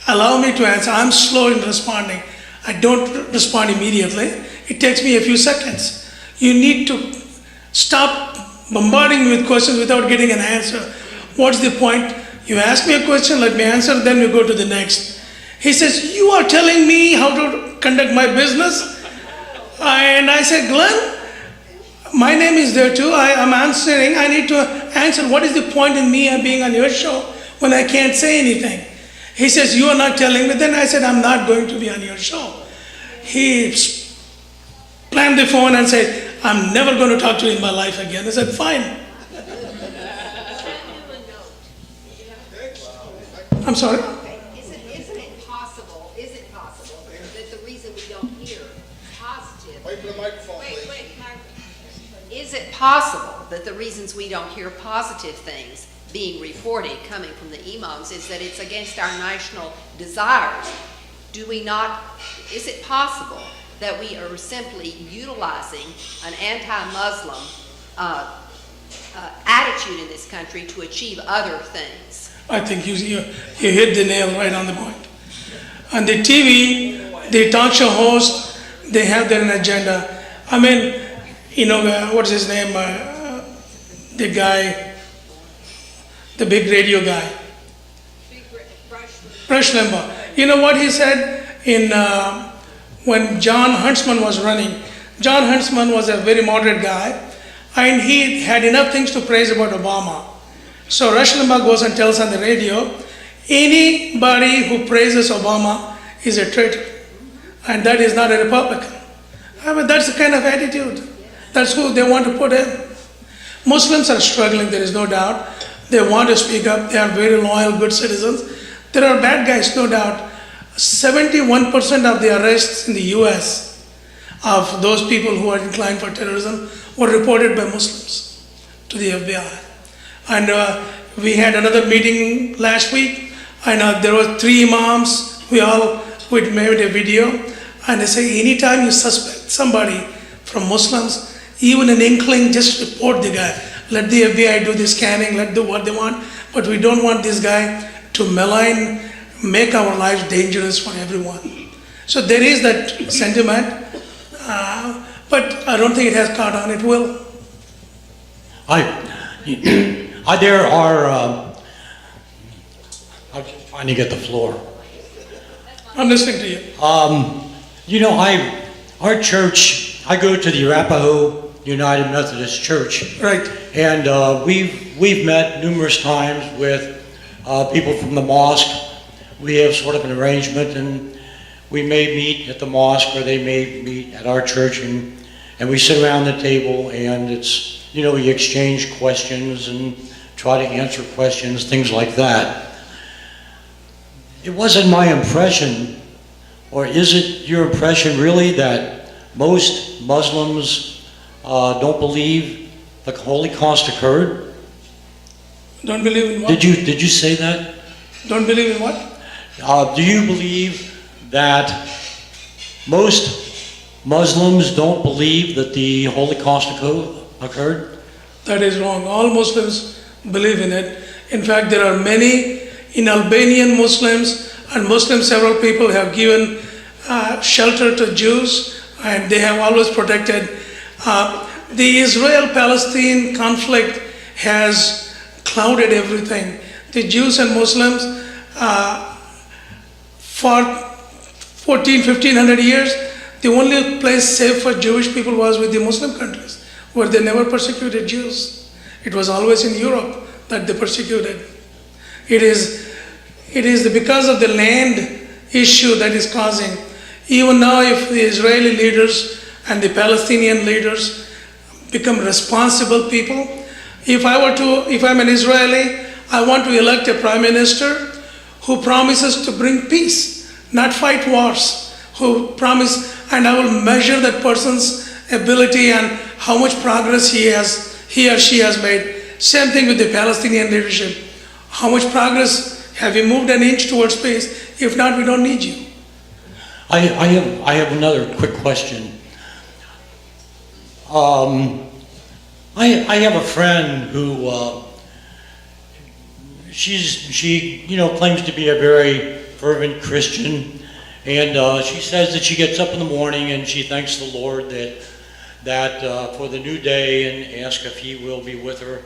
allow me to answer. I'm slow in responding. I don't respond immediately. It takes me a few seconds. You need to stop bombarding me with questions without getting an answer. What's the point? You ask me a question, let me answer, then we go to the next." He says, "You are telling me how to conduct my business?" And I said, "Glenn, my name is there too. I'm answering. I need to answer. What is the point in me being on your show when I can't say anything?" He says, "You are not telling me." Then I said, "I'm not going to be on your show." He slammed the phone and said, "I'm never going to talk to you in my life again." I said, "Fine." I'm sorry? Isn't it hear positive. Wait for the microphone, Wait, please. wait, is it possible that the reasons we don't hear positive things being reported coming from the imams is that it's against our national desires? Do we not, is it possible that we are simply utilizing an anti-Muslim attitude in this country to achieve other things? I think you hit the nail right on the point. On the TV, the talk show hosts, they have their agenda. I mean, you know, what's his name? The guy, the big radio guy. Rush Limbaugh. You know what he said when John Huntsman was running? John Huntsman was a very moderate guy, and he had enough things to praise about Obama. So Rush Limbaugh goes and tells on the radio, anybody who praises Obama is a traitor, and that is not a Republican. I mean, that's the kind of attitude. That's who they want to put in. Muslims are struggling, there is no doubt. They want to speak up. They are very loyal, good citizens. There are bad guys, no doubt. 71% of the arrests in the US of those people who are inclined for terrorism were reported by Muslims to the FBI. And we had another meeting last week, and there were 3 imams. We made a video, and they say anytime you suspect somebody from Muslims, even an inkling, just report the guy. Let the FBI do the scanning, let do what they want, but we don't want this guy to malign, make our lives dangerous for everyone. So there is that sentiment, but I don't think it has caught on. It will. There are, I'm trying to get the floor. I'm listening to you. You know, our church, I go to the Arapahoe United Methodist Church. Right. And we've met numerous times with people from the mosque. We have sort of an arrangement, and we may meet at the mosque, or they may meet at our church, and we sit around the table, and it's, you know, we exchange questions and try to answer questions, things like that. It wasn't my impression, or is it your impression really, that most Muslims don't believe the Holocaust occurred? Don't believe in what? Did you say that? Don't believe in what? Do you believe that most Muslims don't believe that the Holocaust occurred? That is wrong. All Muslims believe in it. In fact, there are many in Albanian Muslims, and several people have given shelter to Jews, and they have always protected. The Israel-Palestine conflict has clouded everything. The Jews and Muslims, for 1500 years, the only place safe for Jewish people was with the Muslim countries, where they never persecuted Jews. It was always in Europe that they persecuted. It is because of the land issue that is causing. Even now, if the Israeli leaders and the Palestinian leaders become responsible people, if I'm an Israeli, I want to elect a prime minister who promises to bring peace, not fight wars, and I will measure that person's ability and how much progress he or she has made. Same thing with the Palestinian leadership. How much progress have you moved an inch towards peace? If not, we don't need you. I have another quick question. I have a friend who she claims to be a very fervent Christian, and she says that she gets up in the morning and she thanks the Lord that for the new day, and asks if He will be with her.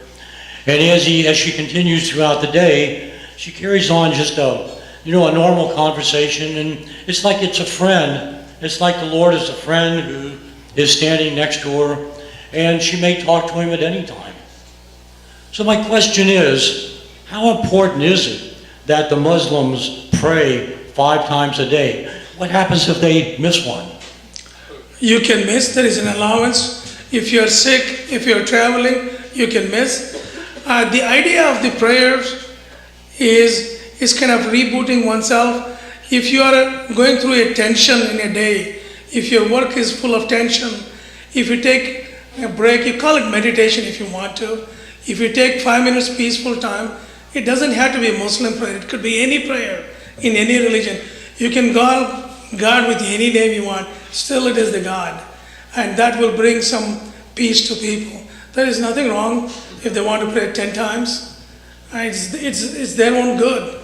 And as she continues throughout the day, she carries on just a normal conversation, and it's like it's a friend. It's like the Lord is a friend who is standing next to her, and she may talk to Him at any time. So my question is, how important is it that the Muslims pray 5 times a day? What happens if they miss one? You can miss. There is an allowance. If you're sick, if you're traveling, you can miss. The idea of the prayers is kind of rebooting oneself. If you are going through a tension in a day, If your work is full of tension, if you take a break, you call it meditation if you want to. If you take 5 minutes peaceful time, it doesn't have to be a Muslim prayer. It could be any prayer in any religion. You can call God with any name you want. Still it is the God. And that will bring some peace to people. There is nothing wrong if they want to pray 10 times. It's their own good.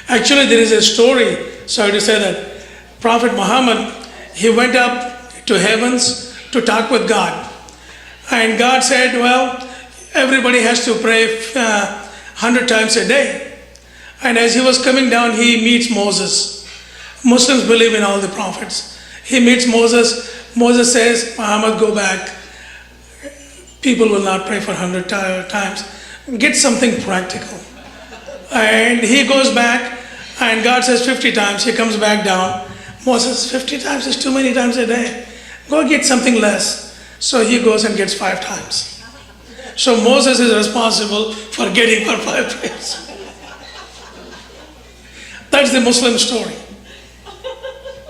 Actually, there is a story, sorry to say that, Prophet Muhammad, he went up to heavens to talk with God. And God said, well, everybody has to pray 100 times a day. And as he was coming down, he meets Moses. Muslims believe in all the prophets. He meets Moses. Moses says, Muhammad, go back. People will not pray for 100 times. Get something practical. And he goes back, and God says 50 times. He comes back down. Moses, 50 times is too many times a day. Go get something less. So he goes and gets 5 times. So Moses is responsible for getting for 5 prayers. That's the Muslim story.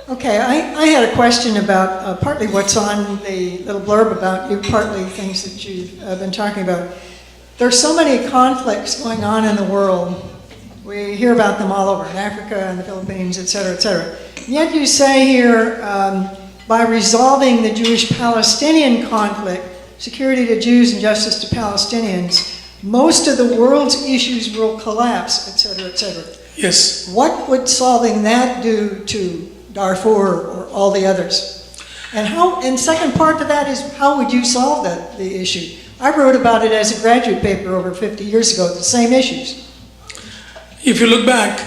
Okay, I had a question about partly what's on the little blurb about you, partly things that you've been talking about. There's so many conflicts going on in the world. We hear about them all over in Africa and the Philippines, et cetera, et cetera. And yet you say here, by resolving the Jewish-Palestinian conflict, security to Jews and justice to Palestinians, most of the world's issues will collapse, et cetera, et cetera. Yes. What would solving that do to Darfur or all the others? And second part to that is, how would you solve the issue? I wrote about it as a graduate paper over 50 years ago, the same issues. If you look back,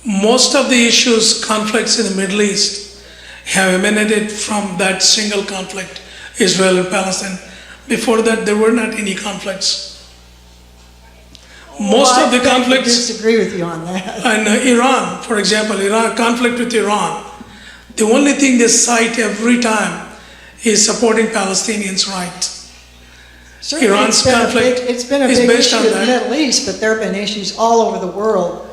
most of the issues, conflicts in the Middle East have emanated from that single conflict, Israel and Palestine. Before that, there were not any conflicts. Most of the conflicts. I disagree with you on that. And Iran, for example, conflict with Iran. The only thing they cite every time is supporting Palestinians' rights. Certainly Iran's conflict it's been a is big based issue on in the that. Middle East, but there have been issues all over the world.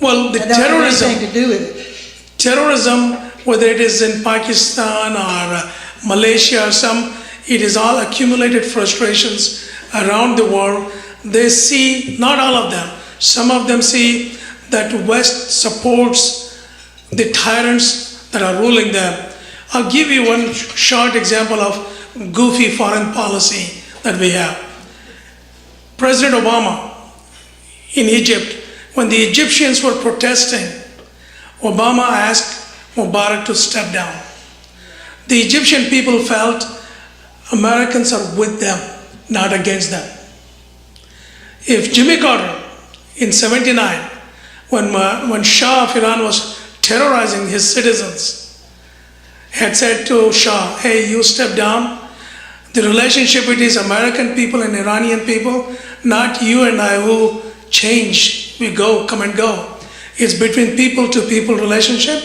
Well, the that don't have terrorism, anything to do with it. terrorism, whether it is in Pakistan or Malaysia or it is all accumulated frustrations around the world. They see, not all of them, some of them see that West supports the tyrants that are ruling them. I'll give you one short example of goofy foreign policy that we have. President Obama in Egypt, when the Egyptians were protesting, Obama asked Mubarak to step down. The Egyptian people felt Americans are with them, not against them. If Jimmy Carter in '79, when Shah of Iran was terrorizing his citizens, had said to Shah, hey, you step down, the relationship with these American people and Iranian people, not you and I who change, we go, come and go. It's between people to people relationship.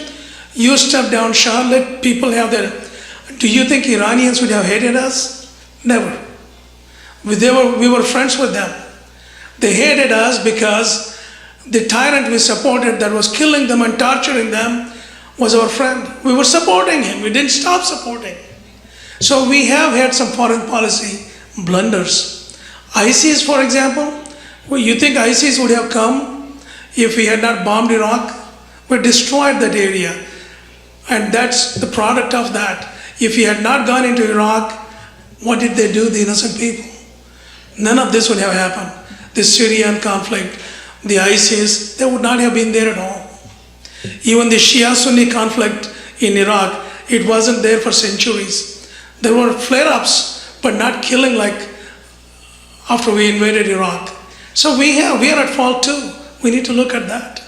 You step down, Shah, let people have their... Do you think Iranians would have hated us? Never. We were friends with them. They hated us because the tyrant we supported that was killing them and torturing them was our friend. We were supporting him. We didn't stop supporting. So we have had some foreign policy blunders. ISIS, for example, well, you think ISIS would have come if we had not bombed Iraq? We destroyed that area. And that's the product of that. If we had not gone into Iraq, what did they do, the innocent people? None of this would have happened. The Syrian conflict, the ISIS, they would not have been there at all. Even the Shia-Sunni conflict in Iraq, it wasn't there for centuries. There were flare-ups, but not killing like after we invaded Iraq. So we are at fault too. We need to look at that.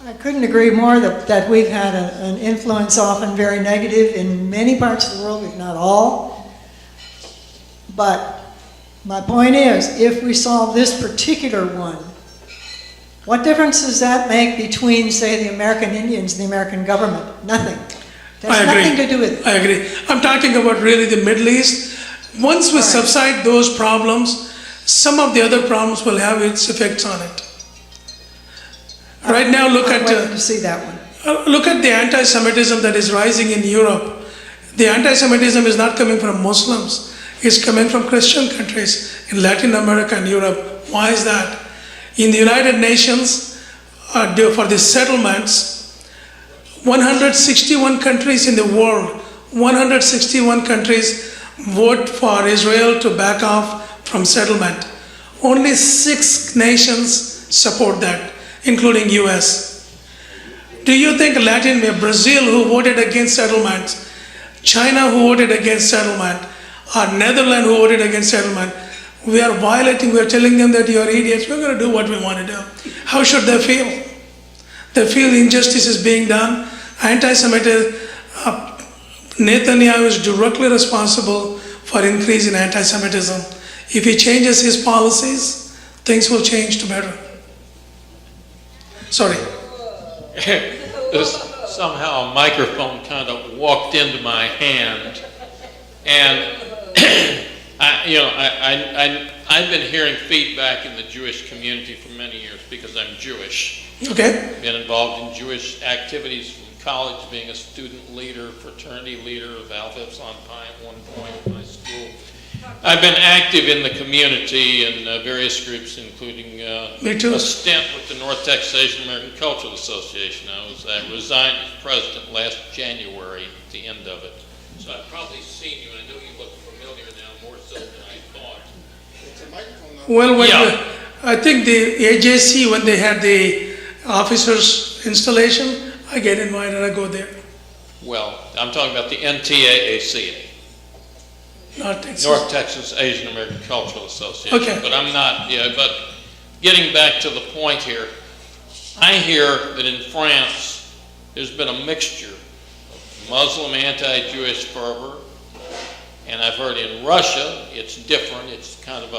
I couldn't agree more that we've had an influence, often very negative, in many parts of the world, if not all. But my point is, if we solve this particular one, what difference does that make between, say, the American Indians and the American government? Nothing. That's nothing to do with it. I agree. I'm talking about really the Middle East. Once we subside those problems, some of the other problems will have its effects on it. Right now, look I'm at waiting to see that one. look at the anti-Semitism that is rising in Europe. The anti-Semitism is not coming from Muslims. It's coming from Christian countries in Latin America and Europe. Why is that? In the United Nations, for the settlements, 161 countries in the world, 161 countries vote for Israel to back off from settlement. Only 6 nations support that, including US. Do you think Brazil, who voted against settlement, China, who voted against settlement, or Netherlands, who voted against settlement, we are violating, we are telling them that you are idiots, we're going to do what we want to do. How should they feel? They feel injustice is being done. Anti-Semitism, Netanyahu is directly responsible for increase in anti-Semitism. If he changes his policies, things will change to better. Sorry. Somehow a microphone kind of walked into my hand, and I've been hearing feedback in the Jewish community for many years because I'm Jewish. Okay. Been involved in Jewish activities from college, being a student leader, fraternity leader of Alpha Epsilon Pi at one point in my school. I've been active in the community in various groups, including a stint with the North Texas Asian American Cultural Association. I resigned as president last January at the end of it. So I've probably seen you, and I know you look familiar now, more so than I thought. Well, I think the AJC, when they had the officers installation, I get invited, I go there. Well, I'm talking about the NTAACA. North Texas Asian American Cultural Association. Okay. But I'm not, but getting back to the point here, I hear that in France, there's been a mixture of Muslim anti-Jewish fervor, and I've heard in Russia, it's different. It's kind of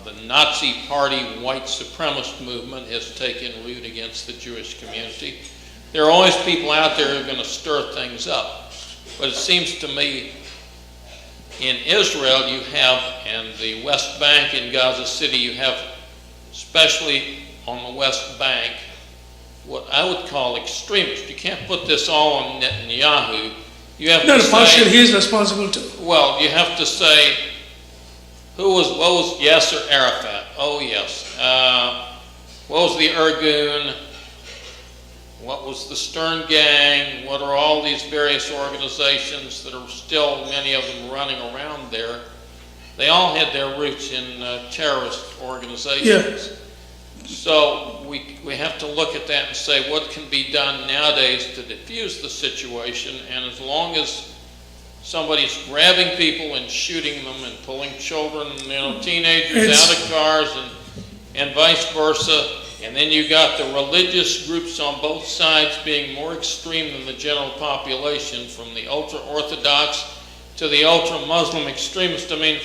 the Nazi Party white supremacist movement has taken root against the Jewish community. There are always people out there who are going to stir things up. But it seems to me in Israel you have, and the West Bank in Gaza City, you have, especially on the West Bank, what I would call extremists. You can't put this all on Netanyahu. You have to say, he is responsible too. Well, you have to say, what was Yasser Arafat? Oh yes. What was the Irgun? What was the Stern Gang? What are all these various organizations that are still, many of them, running around there? They all had their roots in terrorist organizations. Yeah. So we have to look at that and say what can be done nowadays to diffuse the situation, and as long as somebody's grabbing people and shooting them and pulling children, teenagers out of cars and vice versa, and then you got the religious groups on both sides being more extreme than the general population, from the ultra-Orthodox to the ultra-Muslim extremists. I mean,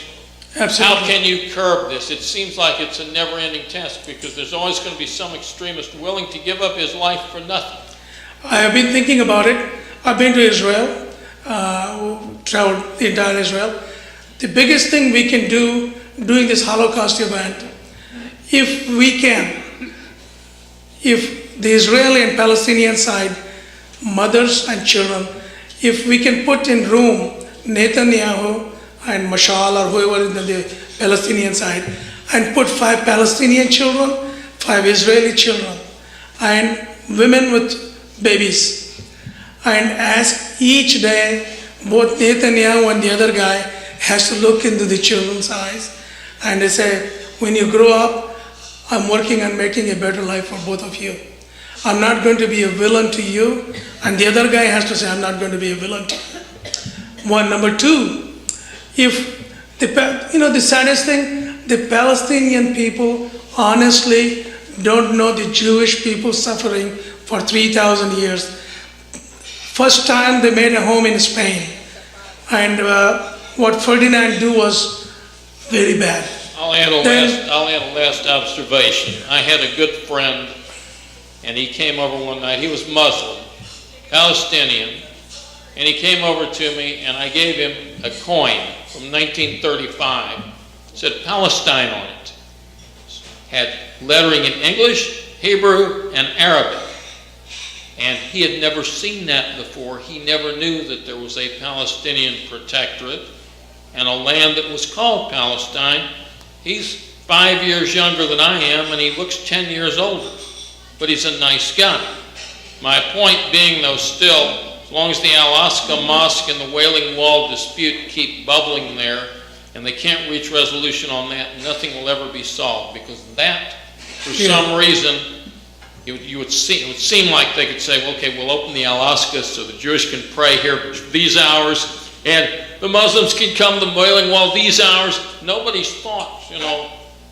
absolutely. How can you curb this? It seems like it's a never-ending task because there's always going to be some extremist willing to give up his life for nothing. I have been thinking about it. I've been to Israel, traveled the entire Israel. The biggest thing we can do during this Holocaust event, if we can, if the Israeli and Palestinian side, mothers and children, if we can put in room Netanyahu and Mashal or whoever in the Palestinian side, and put 5 Palestinian children, 5 Israeli children, and women with babies, and ask each day, both Netanyahu and the other guy has to look into the children's eyes, and they say, when you grow up, I'm working on making a better life for both of you. I'm not going to be a villain to you, and the other guy has to say, I'm not going to be a villain to you. One. Number 2, if the saddest thing, the Palestinian people honestly don't know the Jewish people suffering for 3,000 years. First time they made a home in Spain, and what Ferdinand did was very bad. I'll add a last observation. I had a good friend, and he came over one night. He was Muslim, Palestinian, and he came over to me, and I gave him a coin from 1935. It said Palestine on it. Had lettering in English, Hebrew and Arabic. And he had never seen that before. He never knew that there was a Palestinian protectorate and a land that was called Palestine. He's 5 years younger than I am, and he looks 10 years older. But he's a nice guy. My point being, though, still, as long as the Al-Aqsa Mosque and the Wailing Wall dispute keep bubbling there, and they can't reach resolution on that, nothing will ever be solved, because that, for some reason, it would seem like they could say, well, okay, we'll open the Al-Aqsa so the Jewish can pray here these hours, and the Muslims can come to the Wailing Wall these hours. Nobody's thought,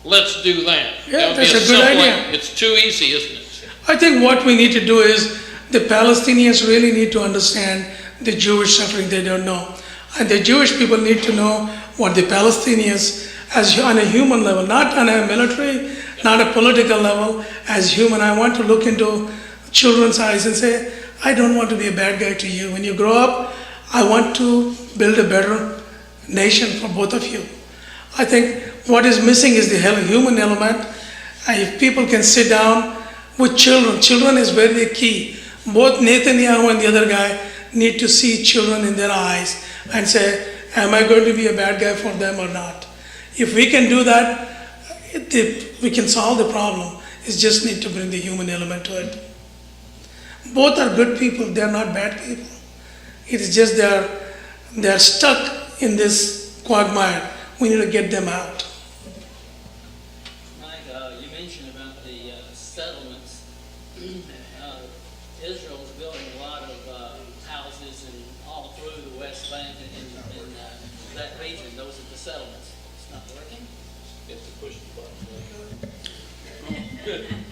let's do that. Yeah, that's a good idea. It's too easy, isn't it? I think what we need to do is the Palestinians really need to understand the Jewish suffering they don't know. And the Jewish people need to know what the Palestinians, as on a human level, not on a military, not a political level, as human. I want to look into children's eyes and say, I don't want to be a bad guy to you. When you grow up, I want to build a better nation for both of you. I think what is missing is the human element. If people can sit down with children is very key. Both Netanyahu and the other guy need to see children in their eyes and say, am I going to be a bad guy for them or not? If we can do that, we can solve the problem. It just need to bring the human element to it. Both are good people, they are not bad people. It is just they are stuck in this quagmire. We need to get them out. Mike, you mentioned about the settlements. Israel is building a lot of houses and all through the West Bank and in that region. Those are the settlements. It's not working? You have to push the button.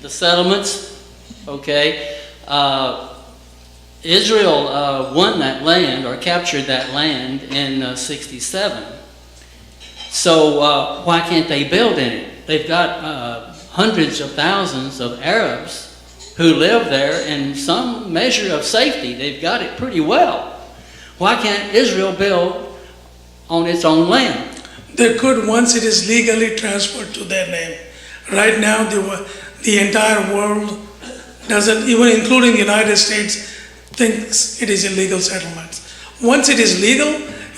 The settlements, okay. Israel won that land or captured that land in 67. So why can't they build in it? They've got hundreds of thousands of Arabs who live there in some measure of safety. They've got it pretty well. Why can't Israel build on its own land? They could once it is legally transferred to their name. Right now, the entire world doesn't, even including the United States, thinks it is illegal settlements. Once it is legal,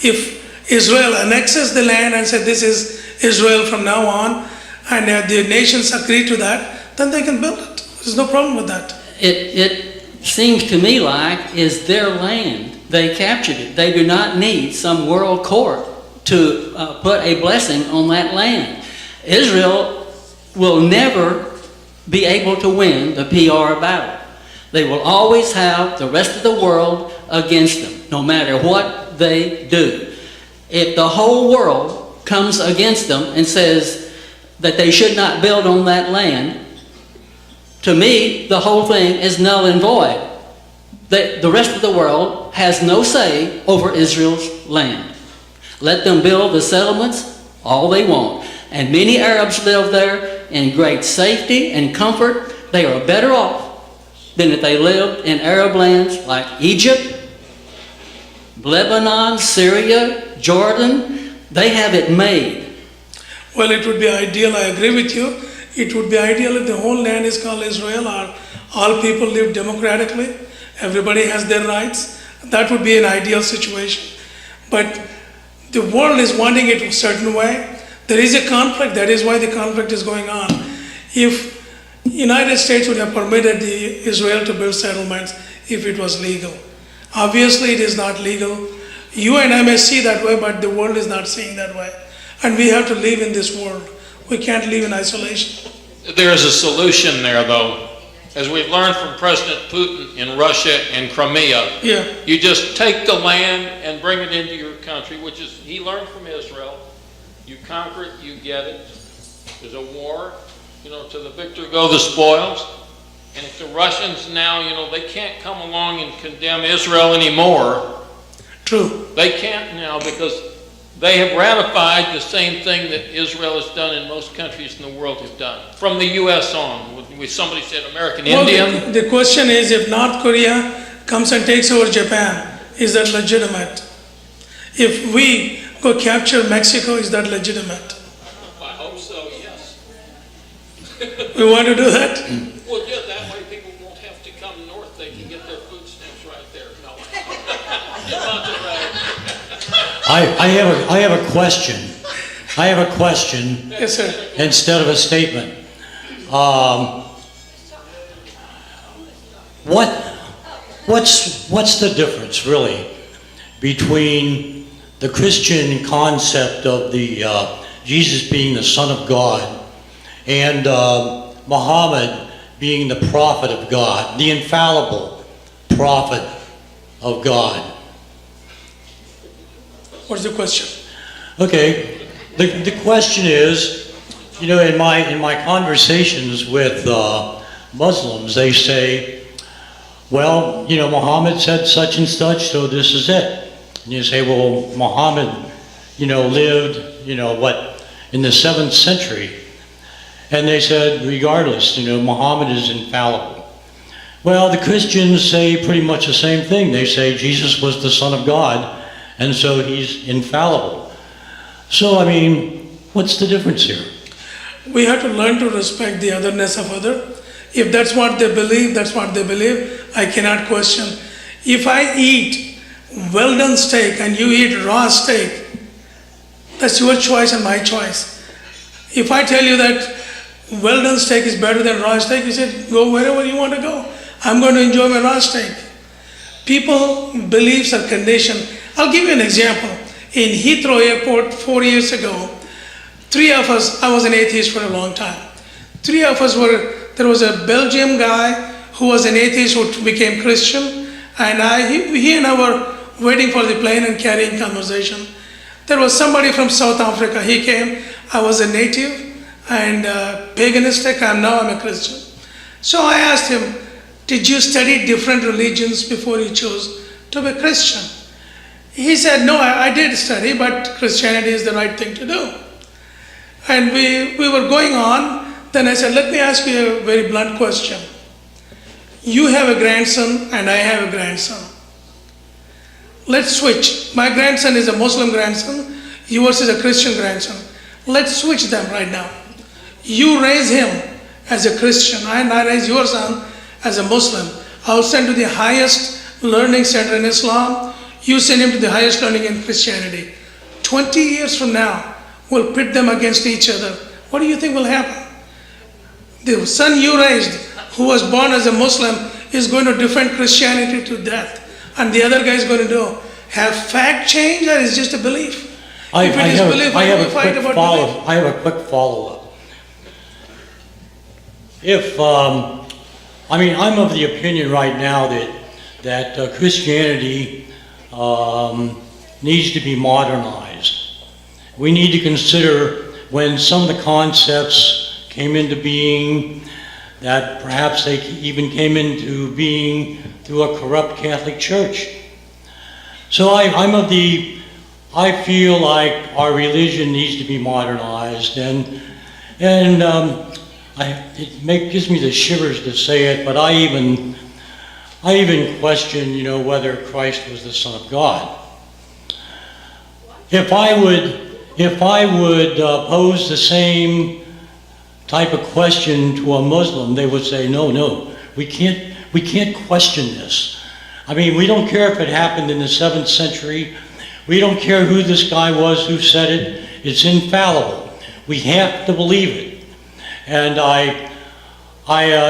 if Israel annexes the land and says this is Israel from now on, and the nations agree to that, then they can build it. There's no problem with that. It seems to me like is their land. They captured it. They do not need some world court to put a blessing on that land. Israel will never be able to win the PR battle. They will always have the rest of the world against them, no matter what they do. If the whole world comes against them and says that they should not build on that land, to me, the whole thing is null and void. The rest of the world has no say over Israel's land. Let them build the settlements all they want. And many Arabs live there in great safety and comfort. They are better off than if they lived in Arab lands like Egypt, Lebanon, Syria, Jordan. They have it made. Well, it would be ideal, I agree with you. It would be ideal if the whole land is called Israel, or all people live democratically, everybody has their rights. That would be an ideal situation. But the world is wanting it a certain way. There is a conflict, that is why the conflict is going on. If United States would have permitted Israel to build settlements if it was legal. Obviously it is not legal. You and I may see that way, but the world is not seeing that way. And we have to live in this world. We can't live in isolation. There is a solution there, though. As we've learned from President Putin in Russia and Crimea, you just take the land and bring it into your country, which is, he learned from Israel. You conquer it, you get it. There's a war, to the victor go the spoils. And if the Russians now, they can't come along and condemn Israel anymore. True. They can't now because they have ratified the same thing that Israel has done and most countries in the world have done. From the U.S. on, somebody said American Indian. The question is, if North Korea comes and takes over Japan, is that legitimate? If we go capture Mexico, is that legitimate? I hope so, yes. We want to do that? Well, yeah, that way people won't have to come north. They can get their food stamps right there. No. Get Monterey. I have a question. I have a question Yes, sir. instead of a statement. What's the difference really between the Christian concept of the Jesus being the Son of God and Muhammad being the prophet of God, the infallible prophet of God? What's the question? Okay, the question is, you know, in my conversations with Muslims, they say, well, you know, Muhammad said such and such, so this is it. And you say, well, Muhammad, you know, lived, you know, what, in the 7th century. And they said, regardless, you know, Muhammad is infallible. Well, the Christians say pretty much the same thing. They say Jesus was the Son of God, and so he's infallible. So, I mean, what's the difference here? We have to learn to respect the otherness of other. If that's what they believe, that's what they believe. I cannot question. If I eat well done steak and you eat raw steak, that's your choice and my choice. If I tell you that well done steak is better than raw steak, you say, go wherever you want to go. I'm going to enjoy my raw steak. People, beliefs are conditioned. I'll give you an example. In Heathrow Airport 4 years ago, 3 of us, I was an atheist for a long time. 3 of us there was a Belgian guy who was an atheist who became Christian, and he and I were waiting for the plane and carrying conversation. There was somebody from South Africa. He came. I was a native and paganistic, and now I'm a Christian. So I asked him, did you study different religions before you chose to be Christian? He said, no, I did study, but Christianity is the right thing to do. And we were going on. Then I said, let me ask you a very blunt question. You have a grandson and I have a grandson. Let's switch. My grandson is a Muslim grandson. Yours is a Christian grandson. Let's switch them right now. You raise him as a Christian and I raise your son as a Muslim. I'll send to the highest learning center in Islam. You send him to the highest learning in Christianity. 20 years from now, we'll pit them against each other. What do you think will happen? The son you raised, who was born as a Muslim, is going to defend Christianity to death. And the other guy is going to do. Have fact changed, or is just a belief? I have a quick follow-up. If, I mean, I'm of the opinion right now that Christianity needs to be modernized. We need to consider when some of the concepts came into being, that perhaps they even came into being through a corrupt Catholic Church. So I feel like our religion needs to be modernized, and it gives me the shivers to say it, but I even question, you know, whether Christ was the Son of God. If I would pose the same type of question to a Muslim, they would say, no, we can't question this. I mean, we don't care if it happened in the 7th century. We don't care who this guy was who said it. It's infallible. We have to believe it. And I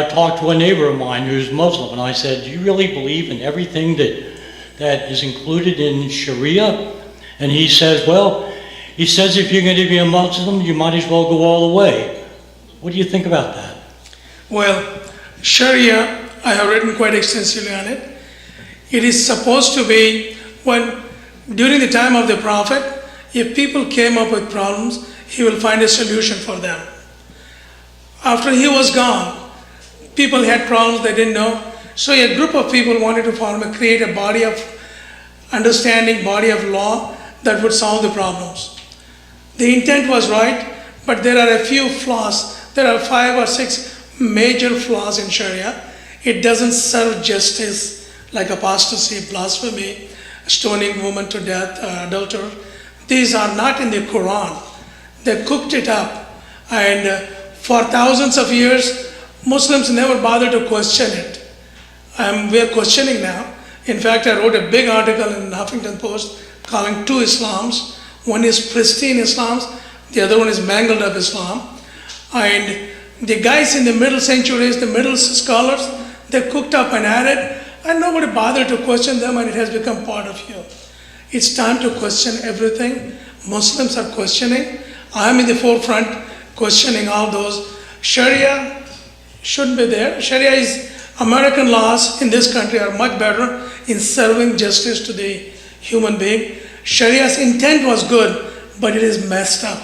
talked to a neighbor of mine who's Muslim, and I said, do you really believe in everything that is included in Sharia? And he says, well, if you're going to be a Muslim, you might as well go all the way. What do you think about that? Well, Sharia, I have written quite extensively on it. It is supposed to be during the time of the Prophet, if people came up with problems, he will find a solution for them. After he was gone, people had problems they didn't know. So a group of people wanted to create a body of understanding, body of law that would solve the problems. The intent was right, but there are a few flaws. There are 5 or 6 major flaws in Sharia. It doesn't serve justice, like apostasy, blasphemy, stoning woman to death, adulterer. These are not in the Quran. They cooked it up and For thousands of years, Muslims never bothered to question it. We are questioning now. In fact, I wrote a big article in Huffington Post calling two Islams. One is pristine Islam, the other one is mangled up Islam. And the guys in the middle centuries, the middle scholars, they cooked up and added, and nobody bothered to question them, and it has become part of you. It's time to question everything. Muslims are questioning. I am in the forefront questioning all those. Sharia shouldn't be there. Sharia is, American laws in this country are much better in serving justice to the human being. Sharia's intent was good, but it is messed up.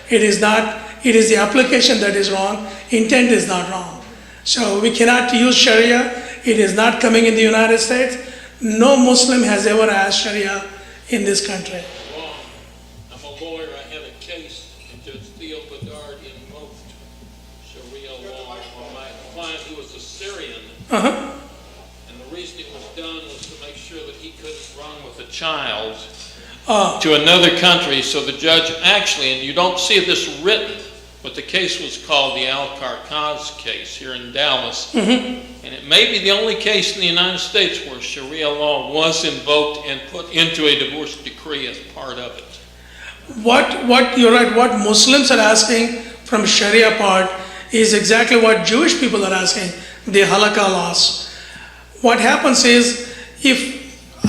It is not, it is the application that is wrong. Intent is not wrong. So we cannot use Sharia. It is not coming in the United States. No Muslim has ever asked Sharia in this country. Well, I'm a lawyer. I had a case, and Judge Theo Bedard invoked Sharia law on my client who was a Syrian. And the reason it was done was to make sure that he couldn't run with a child to another country. So the judge actually, and you don't see this written, but the case was called the Al-Qarqaz case here in Dallas. And it may be the only case in the United States where Sharia law was invoked and put into a divorce decree as part of it. You're right, what Muslims are asking from Sharia part is exactly what Jewish people are asking, the halakha laws. What happens is, if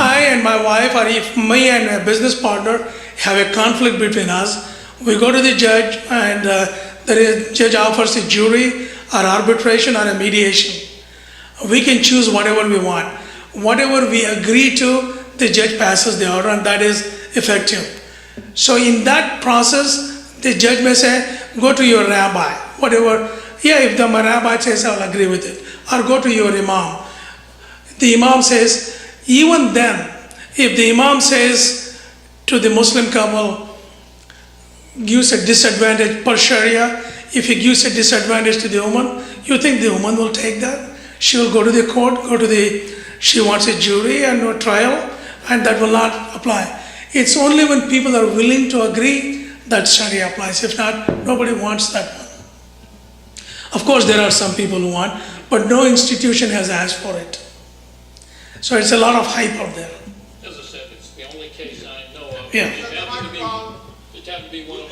I and my wife, or if me and a business partner have a conflict between us, we go to the judge, and the judge offers a jury or arbitration or a mediation. We can choose whatever we want. Whatever we agree to, the judge passes the order, and that is effective. So in that process, the judge may say, go to your rabbi, whatever. Yeah, if my rabbi says, I'll agree with it. Or go to your imam. The imam says, even then, if the imam says to the Muslim couple, gives a disadvantage per Sharia, if he gives a disadvantage to the woman, you think the woman will take that? She will go to the court, she wants a jury and a trial, and that will not apply. It's only when people are willing to agree that Sharia applies. If not, nobody wants that one. Of course, there are some people who want, but no institution has asked for it. So it's a lot of hype out there. As I said, it's the only case I know of. Yeah. It happened to be one of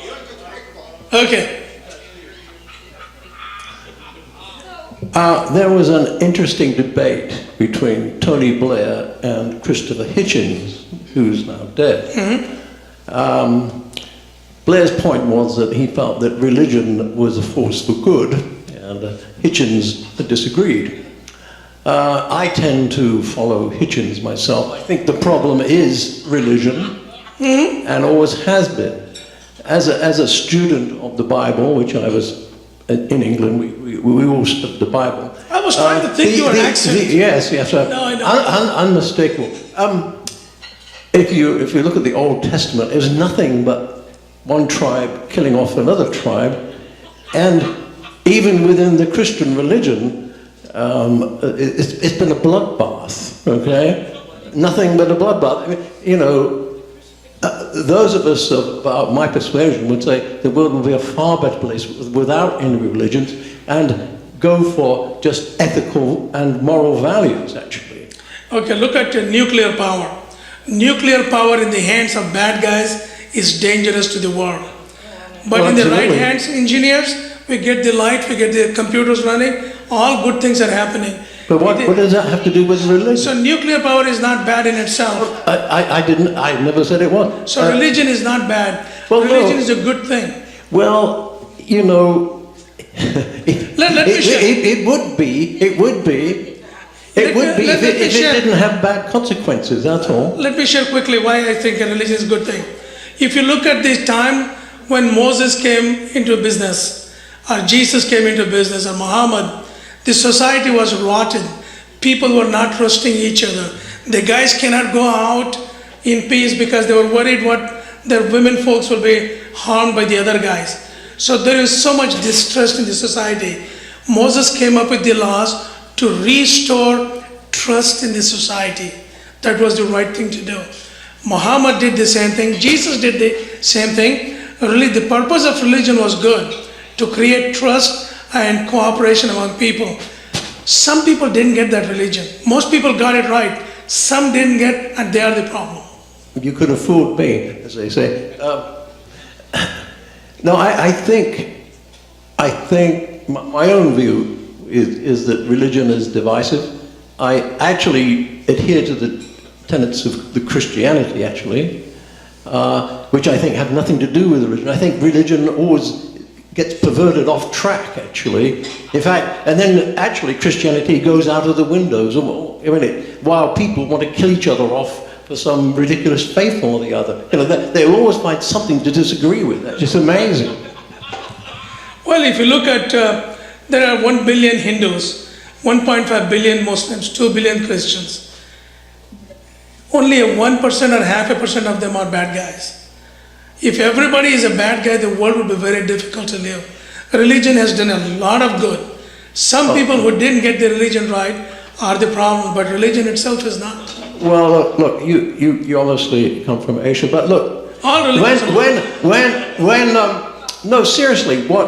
our. Okay. There was an interesting debate between Tony Blair and Christopher Hitchens, who's now dead. Blair's point was that he felt that religion was a force for good, and Hitchens disagreed. I tend to follow Hitchens myself. I think the problem is religion, and always has been. As a student of the Bible, which I was in England, we all studied the Bible. I was trying to think you were an accent. Yes. No, I know. Unmistakable. If you look at the Old Testament, it was nothing but one tribe killing off another tribe, and even within the Christian religion, it's been a bloodbath. Okay, nothing but a bloodbath. I mean, those of us of my persuasion would say the world would be a far better place without any religions, and go for just ethical and moral values, actually. Okay, look at nuclear power. Nuclear power in the hands of bad guys is dangerous to the world. But in the right hands, engineers, we get the light, we get the computers running, all good things are happening. But what does that have to do with religion? So nuclear power is not bad in itself. I never said it was. So religion is not bad. Well, religion is a good thing. Well, it would be if it didn't have bad consequences, that's all. Let me share quickly why I think a religion is a good thing. If you look at the time when Moses came into business, or Jesus came into business, or Muhammad, the society was rotten. People were not trusting each other. The guys cannot go out in peace because they were worried what their women folks will be harmed by the other guys. So there is so much distrust in the society. Moses came up with the laws to restore trust in the society. That was the right thing to do. Muhammad did the same thing. Jesus did the same thing. Really, the purpose of religion was good, to create trust and cooperation among people. Some people didn't get that religion. Most people got it right. Some didn't get, and they are the problem. You could have fooled me, as they say. No, I think my own view is that religion is divisive. I actually adhere to the tenets of the Christianity, actually, which I think have nothing to do with religion. I think religion always gets perverted off track, actually. In fact, and then actually Christianity goes out of the windows. I mean, while people want to kill each other off for some ridiculous faith or the other. You know, they always find something to disagree with. That's just amazing. Well, if you look at, there are 1 billion Hindus, 1.5 billion Muslims, 2 billion Christians. Only 1% or 0.5% of them are bad guys. If everybody is a bad guy, the world would be very difficult to live. Religion has done a lot of good. Some people who didn't get the religion right are the problem, but religion itself is not. Well, look, you obviously come from Asia, but look, all religions no, seriously, when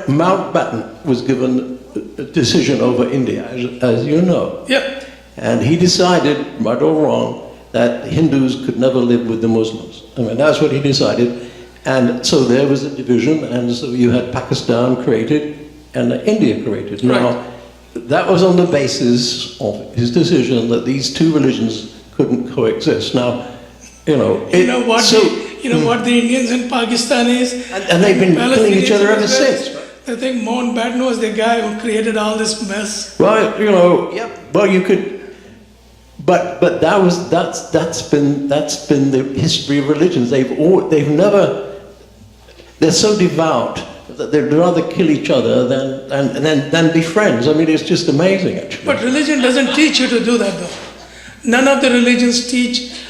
Mountbatten was given a decision over India, as you know, yeah, and he decided, right or wrong, that Hindus could never live with the Muslims. I mean, that's what he decided, and so there was a division, and so you had Pakistan created and India created. Right. Now, that was on the basis of his decision that these two religions couldn't coexist. Now, you know... what the Indians in Pakistan is? And they've been killing each other ever since. I think Mountbatten was the guy who created all this mess. Well, you know, yeah, well, you could... But that's been the history of religions. They've never... They're so devout that they'd rather kill each other than be friends. I mean, it's just amazing, actually. But religion doesn't teach you to do that, though. None of the religions teach.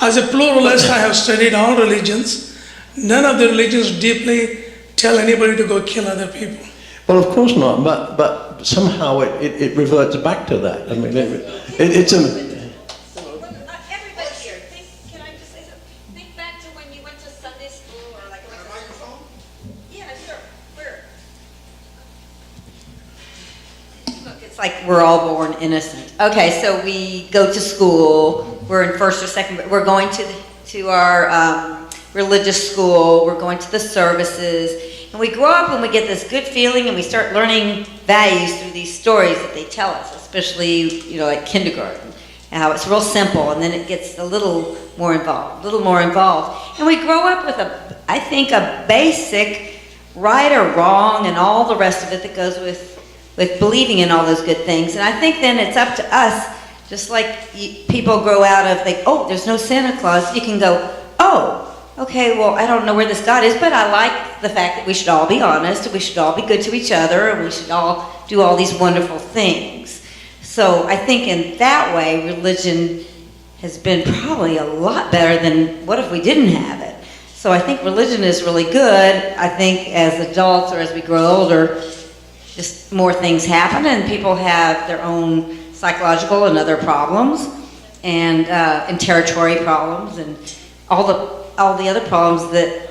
As a pluralist, I have studied all religions. None of the religions deeply tell anybody to go kill other people. Well, of course not. But somehow it reverts back to that. I mean, it's a... Everybody here, can I just say something? Think back to when you went to Sunday school or like... a microphone? Yeah, sure. Where? Look, it's like we're all born innocent. Okay, so we go to school. We're in first or second. We're going to our religious school. We're going to the services, and we grow up and we get this good feeling, and we start learning values through these stories that they tell us, especially like kindergarten, and how it's real simple, and then it gets a little more involved, and we grow up with I think a basic right or wrong, and all the rest of it that goes with believing in all those good things. And I think then it's up to us. Just like people grow out of, there's no Santa Claus, you can go, okay, well, I don't know where this God is, but I like the fact that we should all be honest, we should all be good to each other, and we should all do all these wonderful things. So I think in that way, religion has been probably a lot better than what if we didn't have it. So I think religion is really good. I think as adults or as we grow older, just more things happen, and people have their own psychological and other problems, and territory problems, and all the other problems that.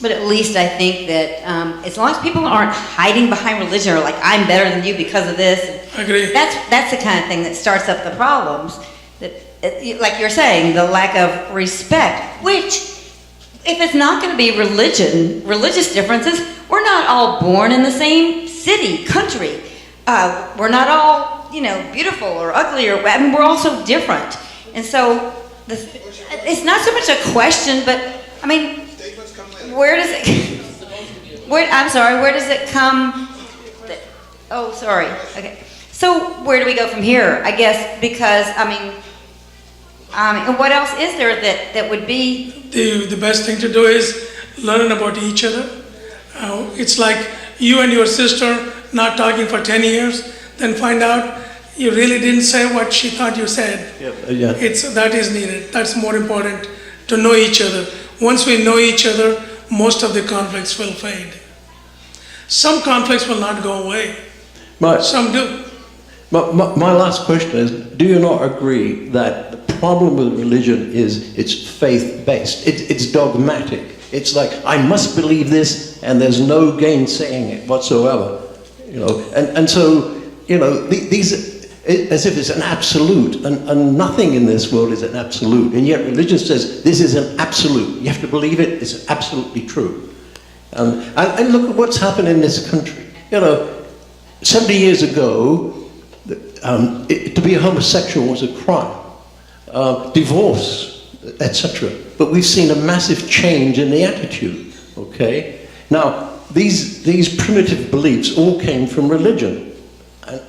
But at least I think that as long as people aren't hiding behind religion or like I'm better than you because of this, I agree. That's the kind of thing that starts up the problems. That, like you're saying, the lack of respect. Which, if it's not going to be religious differences, we're not all born in the same city, country. We're not all, beautiful or ugly, we're also different. And so it's not so much a question, but I mean, where does it come? Oh, sorry. Okay. So where do we go from here? I guess because and what else is there that would be? The best thing to do is learn about each other. It's like you and your sister not talking for 10 years, then find out you really didn't say what she thought you said. Yeah. That is needed. That's more important, to know each other. Once we know each other, most of the conflicts will fade. Some conflicts will not go away. Some do. My last question is, do you not agree that the problem with religion is it's faith-based? It's dogmatic. It's like, I must believe this, and there's no gainsaying it whatsoever. And so, these, as if it's an absolute, and nothing in this world is an absolute, and yet religion says this is an absolute. You have to believe it, it's absolutely true. And look at what's happened in this country. 70 years ago, to be a homosexual was a crime. Divorce, etc. But we've seen a massive change in the attitude, okay? Now, these primitive beliefs all came from religion,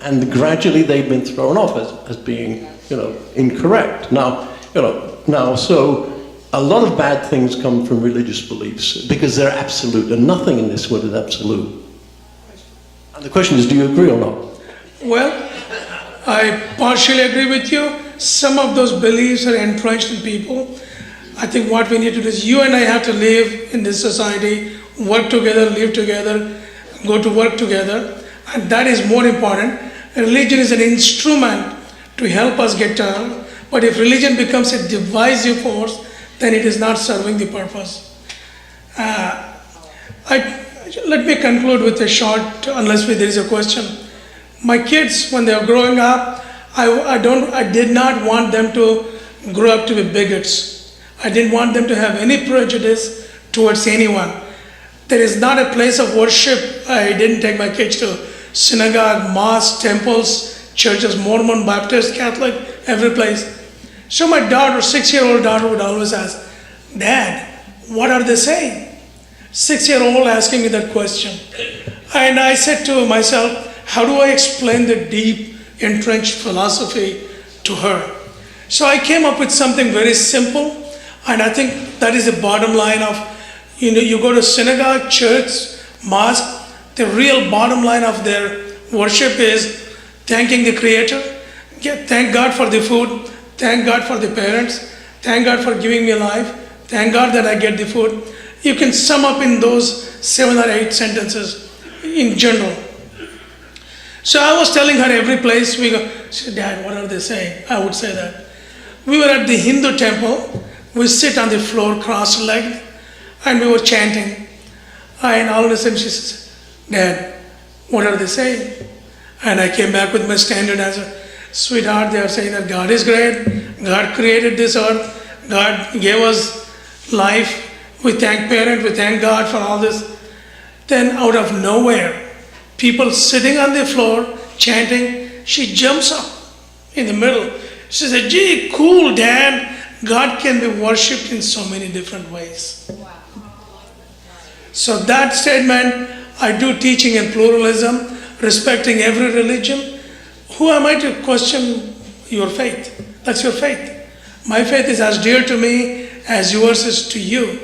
and gradually they've been thrown off as being, incorrect. Now, so a lot of bad things come from religious beliefs because they're absolute, and nothing in this world is absolute. And the question is, do you agree or not? Well, I partially agree with you. Some of those beliefs are entrenched in people. I think what we need to do is you and I have to live in this society, work together, live together, go to work together, and that is more important. Religion is an instrument to help us get down, but if religion becomes a divisive force, then it is not serving the purpose. Let me conclude with a short, unless there is a question. My kids, when they are growing up, I did not want them to grow up to be bigots. I didn't want them to have any prejudice towards anyone. There is not a place of worship. I didn't take my kids to synagogue, mosque, temples, churches, Mormon, Baptist, Catholic, every place. So my daughter, 6-year-old daughter, would always ask, Dad, what are they saying? 6-year-old asking me that question. And I said to myself, how do I explain the deep, entrenched philosophy to her? So I came up with something very simple, and I think that is the bottom line of, you go to synagogue, church, mosque, the real bottom line of their worship is thanking the Creator, thank God for the food, thank God for the parents, thank God for giving me life, thank God that I get the food. You can sum up in those 7 or 8 sentences in general. So I was telling her every place we go, she said, Dad, what are they saying? I would say that. We were at the Hindu temple. We sit on the floor cross-legged and we were chanting. And all of a sudden she says, Dad, what are they saying? And I came back with my standard answer. Sweetheart, they are saying that God is great. God created this earth. God gave us life. We thank parents. We thank God for all this. Then out of nowhere, people sitting on the floor chanting, she jumps up in the middle. She said, gee, cool, Dad. God can be worshipped in so many different ways. So that statement, I do teaching in pluralism, respecting every religion. Who am I to question your faith? That's your faith. My faith is as dear to me as yours is to you.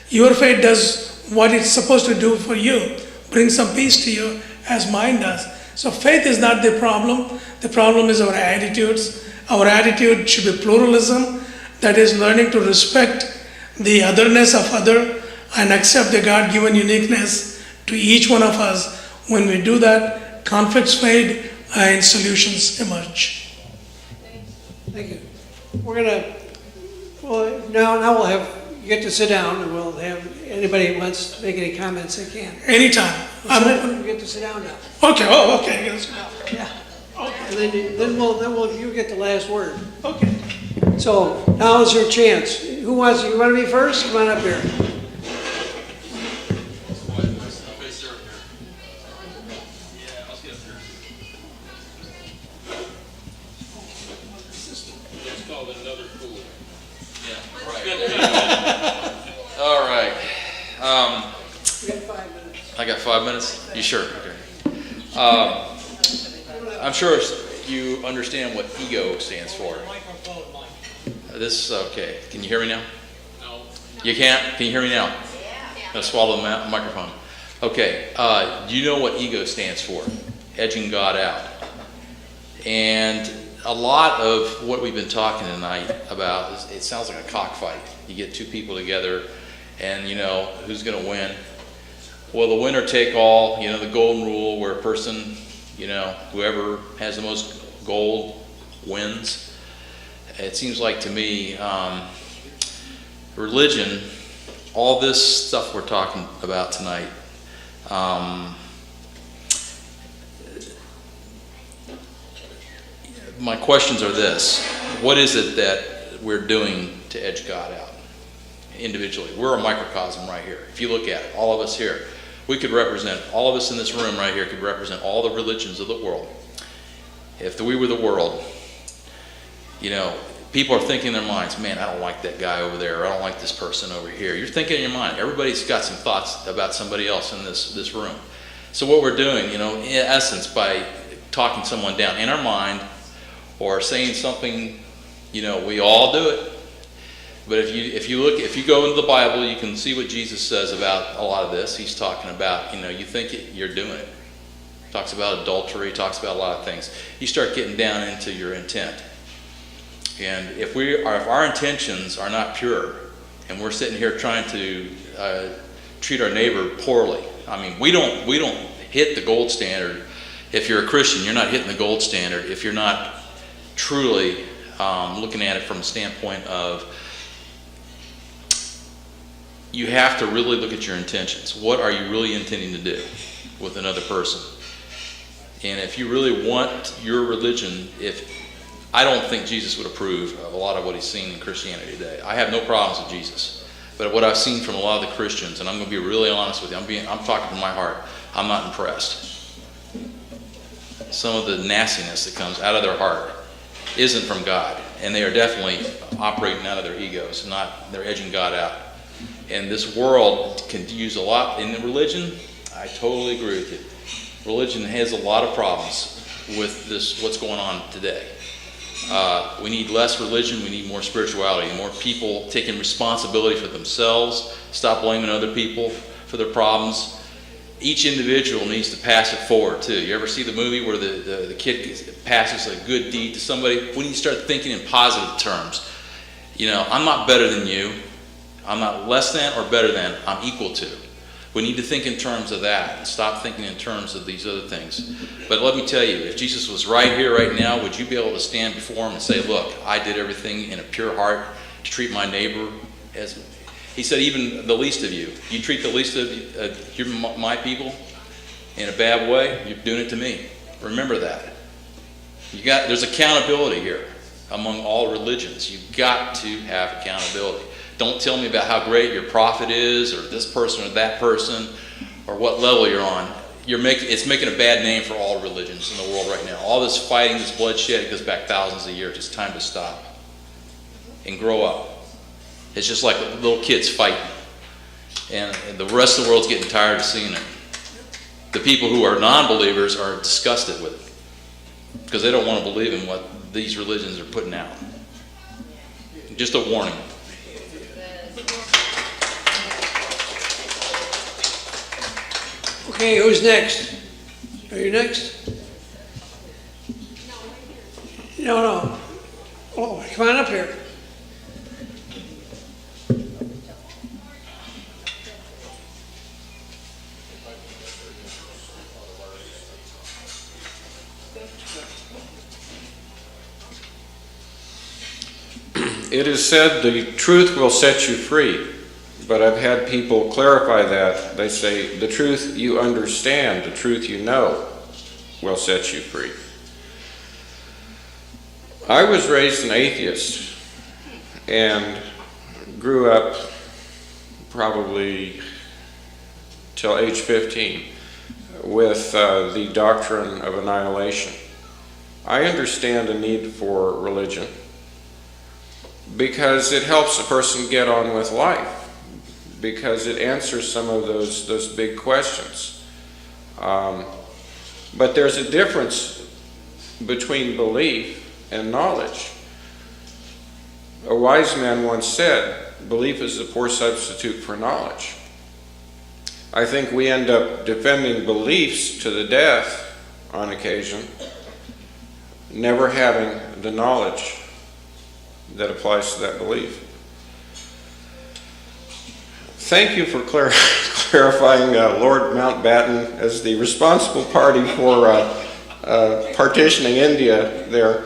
Your faith does what it's supposed to do for you, bring some peace to you as mine does. So faith is not the problem. The problem is our attitudes. Our attitude should be pluralism, that is learning to respect the otherness of other and accept the God-given uniqueness to each one of us. When we do that, conflicts fade and solutions emerge. Thank you. We're gonna, well, now we'll have, you get to sit down and we'll have, anybody who wants to make any comments, they can. Anytime. You get to sit down now. Okay, okay. Yeah. Okay. And then you get the last word. Okay. So now is your chance. Who wants, you want to be first? Come on up here. It's called another fool. Yeah, right. All right. You got 5 minutes. I got 5 minutes? You sure? Okay. I'm sure you understand what ego stands for. This, okay. Can you hear me now? No. You can't? Can you hear me now? I'll swallow the microphone. Okay. You know what ego stands for? Edging God out. And a lot of what we've been talking tonight about, it sounds like a cockfight. You get two people together and, who's going to win? Well, the winner take all, the golden rule where a person, whoever has the most gold wins. It seems like to me, religion, all this stuff we're talking about tonight, My questions are this. What is it that we're doing to edge God out individually? We're a microcosm right here. If you look at it, all of us here, we could represent, all of us in this room right here could represent all the religions of the world. If we were the world, you know, people are thinking in their minds, man, I don't like that guy over there, or I don't like this person over here. You're thinking in your mind. Everybody's got some thoughts about somebody else in this room. So what we're doing, you know, in essence, by talking someone down in our mind or saying something, you know, we all do it. But if you go into the Bible, you can see what Jesus says about a lot of this. He's talking about, you know, you think you're doing it. He talks about adultery, he talks about a lot of things. You start getting down into your intent. And if our intentions are not pure, and we're sitting here trying to treat our neighbor poorly, I mean, we don't hit the gold standard. If you're a Christian, you're not hitting the gold standard if you're not truly looking at it from a standpoint of, you have to really look at your intentions. What are you really intending to do with another person? And if you really want your religion, I don't think Jesus would approve of a lot of what he's seen in Christianity today. I have no problems with Jesus. But what I've seen from a lot of the Christians, and I'm going to be really honest with you, I'm talking from my heart, I'm not impressed. Some of the nastiness that comes out of their heart isn't from God. And they are definitely operating out of their egos, they're edging God out. And this world can use a lot in the religion. I totally agree with you. Religion has a lot of problems with what's going on today. We need less religion, we need more spirituality, more people taking responsibility for themselves, stop blaming other people for their problems. Each individual needs to pass it forward too. You ever see the movie where the kid passes a good deed to somebody? We need to start thinking in positive terms. You know, I'm not better than you. I'm not less than or better than, I'm equal to. We need to think in terms of that and stop thinking in terms of these other things. But let me tell you, if Jesus was right here, right now, would you be able to stand before him and say, look, I did everything in a pure heart to treat my neighbor as... He said, even the least of you. You treat the least of my people in a bad way, you're doing it to me. Remember that. There's accountability here among all religions. You've got to have accountability. Don't tell me about how great your prophet is, or this person or that person, or what level you're on. It's making a bad name for all religions in the world right now. All this fighting, this bloodshed, it goes back thousands of years. It's time to stop and grow up. It's just like little kids fighting. And the rest of the world's getting tired of seeing it. The people who are non-believers are disgusted with it because they don't want to believe in what these religions are putting out. Just a warning. Okay, who's next? Are you next? No. Oh, come on up here. It is said the truth will set you free, but I've had people clarify that. They say the truth you understand, the truth you know will set you free. I was raised an atheist and grew up probably till age 15 with the doctrine of annihilation. I understand the need for religion because it helps a person get on with life, because it answers some of those big questions. But there's a difference between belief and knowledge. A wise man once said, belief is a poor substitute for knowledge. I think we end up defending beliefs to the death on occasion, never having the knowledge that applies to that belief. Thank you for clarifying Lord Mountbatten as the responsible party for partitioning India there.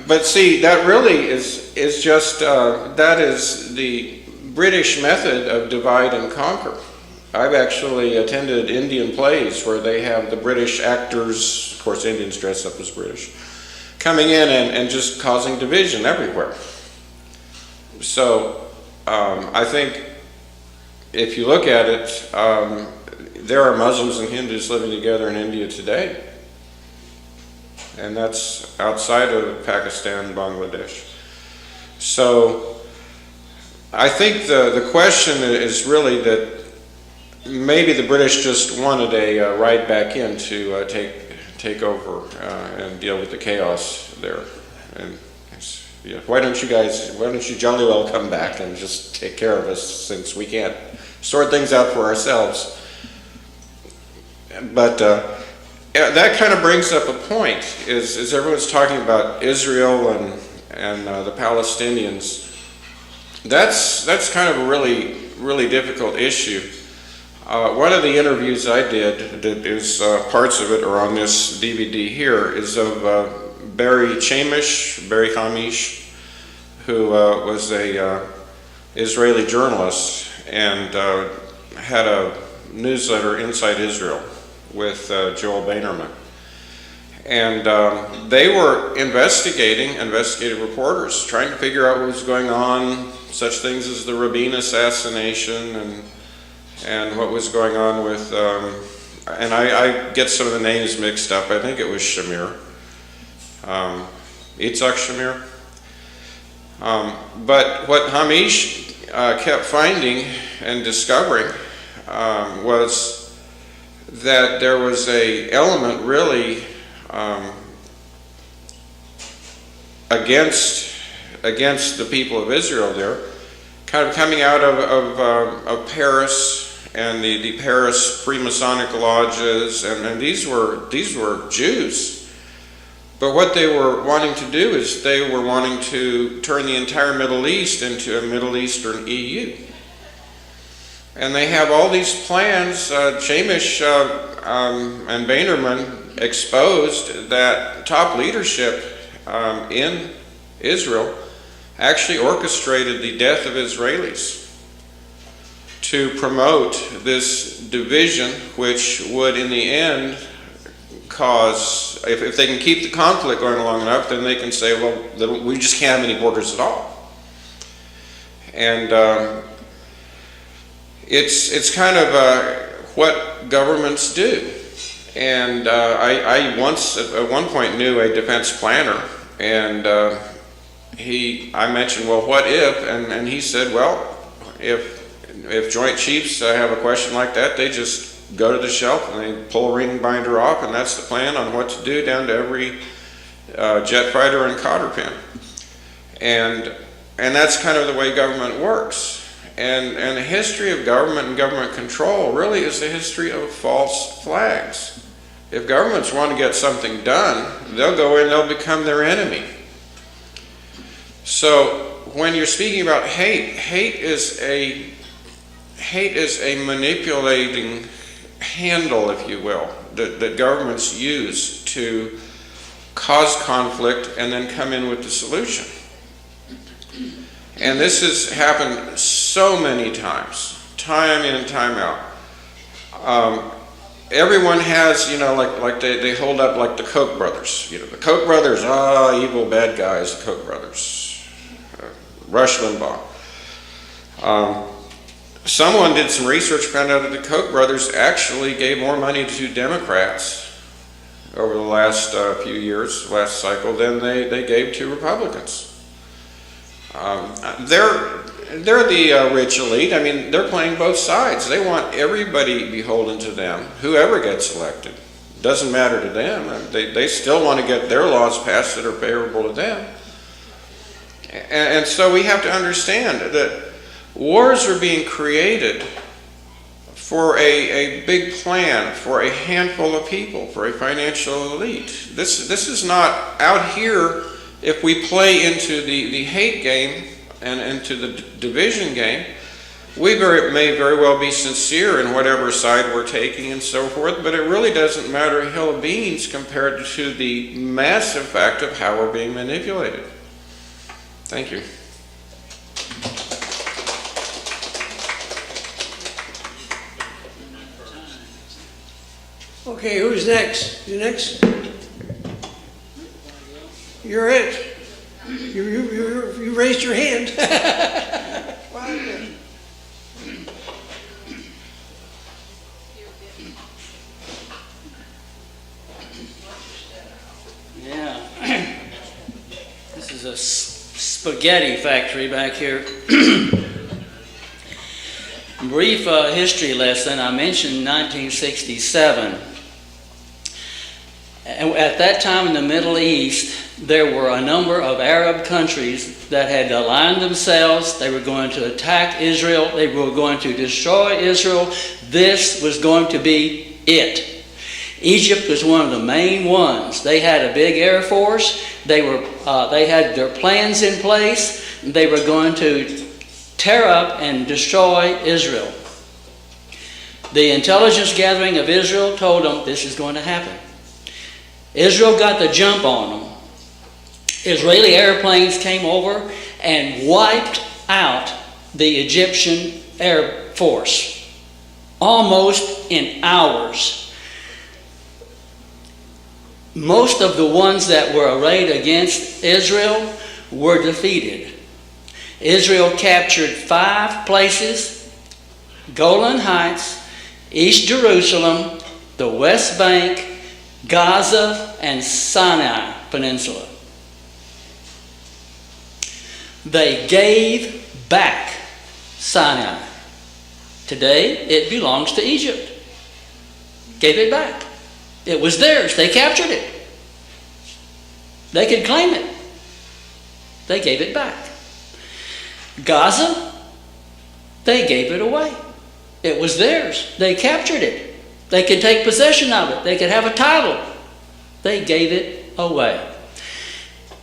But see, that really is just, that is the British method of divide and conquer. I've actually attended Indian plays where they have the British actors, of course Indians dress up as British, coming in and just causing division everywhere. So I think if you look at it, there are Muslims and Hindus living together in India today. And that's outside of Pakistan and Bangladesh. So I think the question is really that maybe the British just wanted a ride back in to take over and deal with the chaos there. And yeah, why don't you jolly well come back and just take care of us, since we can't sort things out for ourselves. But that kind of brings up a point, is everyone's talking about Israel and the Palestinians. That's kind of a really difficult issue. One of the interviews I did, that is parts of it are on this DVD here, is of Barry Hamish, who was a Israeli journalist and had a newsletter, Inside Israel, with Joel Boehnerman. And they were investigative reporters, trying to figure out what was going on, such things as the Rabin assassination and what was going on with, and I get some of the names mixed up. I think it was Shamir, Yitzhak Shamir. But what Hamish kept finding and discovering was that there was a element really against the people of Israel there, kind of coming out of Paris and the Paris Freemasonic lodges, and these were Jews. But what they were wanting to do is they were wanting to turn the entire Middle East into a Middle Eastern EU. And they have all these plans. Chamish and Boehnerman exposed that top leadership in Israel actually orchestrated the death of Israelis to promote this division, which would in the end cause, if they can keep the conflict going long enough, then they can say, well, we just can't have any borders at all. And it's kind of what governments do. And I once, at one point, knew a defense planner, and I mentioned, well, what if? And he said, well, if Joint Chiefs have a question like that, they just go to the shelf and they pull a ring binder off, and that's the plan on what to do, down to every jet fighter and cotter pin. And that's kind of the way government works. And the history of government and government control really is the history of false flags. If governments want to get something done, they'll go in, they'll become their enemy. So when you're speaking about hate is a manipulating handle, if you will, that governments use to cause conflict and then come in with the solution. And this has happened so many times, time in and time out. Everyone has, like they hold up like the Koch brothers. The Koch brothers, evil bad guys, the Koch brothers. Rush Limbaugh. Someone did some research, found out that the Koch brothers actually gave more money to Democrats over the last few years, last cycle, than they gave to Republicans. They're the rich elite. I mean, they're playing both sides. They want everybody beholden to them, whoever gets elected. Doesn't matter to them. They still want to get their laws passed that are favorable to them. And so we have to understand that wars are being created for a big plan, for a handful of people, for a financial elite. This is not out here. If we play into the hate game and into the division game, we may very well be sincere in whatever side we're taking and so forth, but it really doesn't matter a hill of beans compared to the massive fact of how we're being manipulated. Thank you. Okay, who's next? You next? You're it. You raised your hand. Yeah. This is a spaghetti factory back here. Brief history lesson. I mentioned 1967. And at that time in the Middle East, there were a number of Arab countries that had aligned themselves. They were going to attack Israel. They were going to destroy Israel. This was going to be it. Egypt was one of the main ones. They had a big air force. They had their plans in place. They were going to tear up and destroy Israel. The intelligence gathering of Israel told them this is going to happen. Israel got the jump on them. Israeli airplanes came over and wiped out the Egyptian Air Force almost in hours. Most of the ones that were arrayed against Israel were defeated. Israel captured 5 places: Golan Heights, East Jerusalem, the West Bank, Gaza, and Sinai Peninsula. They gave back Sinai. Today, it belongs to Egypt. Gave it back. It was theirs. They captured it. They could claim it. They gave it back. Gaza, they gave it away. It was theirs. They captured it. They could take possession of it. They could have a title. They gave it away.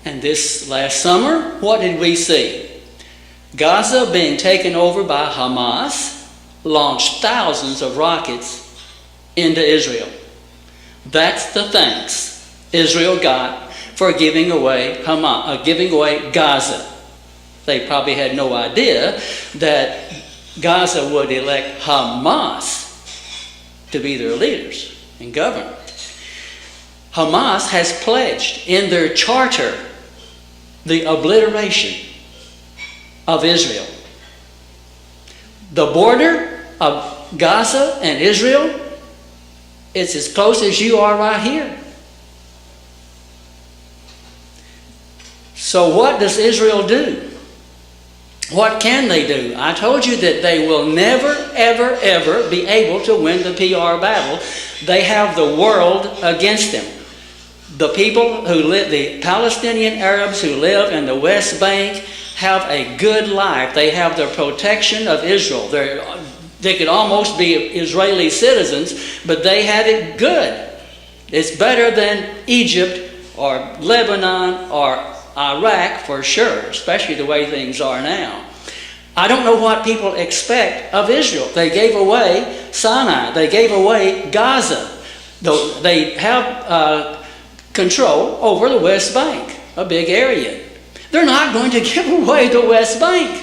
And this last summer, what did we see? Gaza being taken over by Hamas launched thousands of rockets into Israel. That's the thanks Israel got for giving away Gaza. They probably had no idea that Gaza would elect Hamas to be their leaders and govern. Hamas has pledged in their charter the obliteration of Israel. The border of Gaza and Israel, it's as close as you are right here. So what does Israel do? What can they do? I told you that they will never, ever, ever be able to win the PR battle. They have the world against them. The people who live, the Palestinian Arabs who live in the West Bank, have a good life. They have the protection of Israel. They could almost be Israeli citizens, but they had it good. It's better than Egypt or Lebanon or Iraq for sure, especially the way things are now. I don't know what people expect of Israel. They gave away Sinai. They gave away Gaza. They have control over the West Bank, a big area. They're not going to give away the West Bank.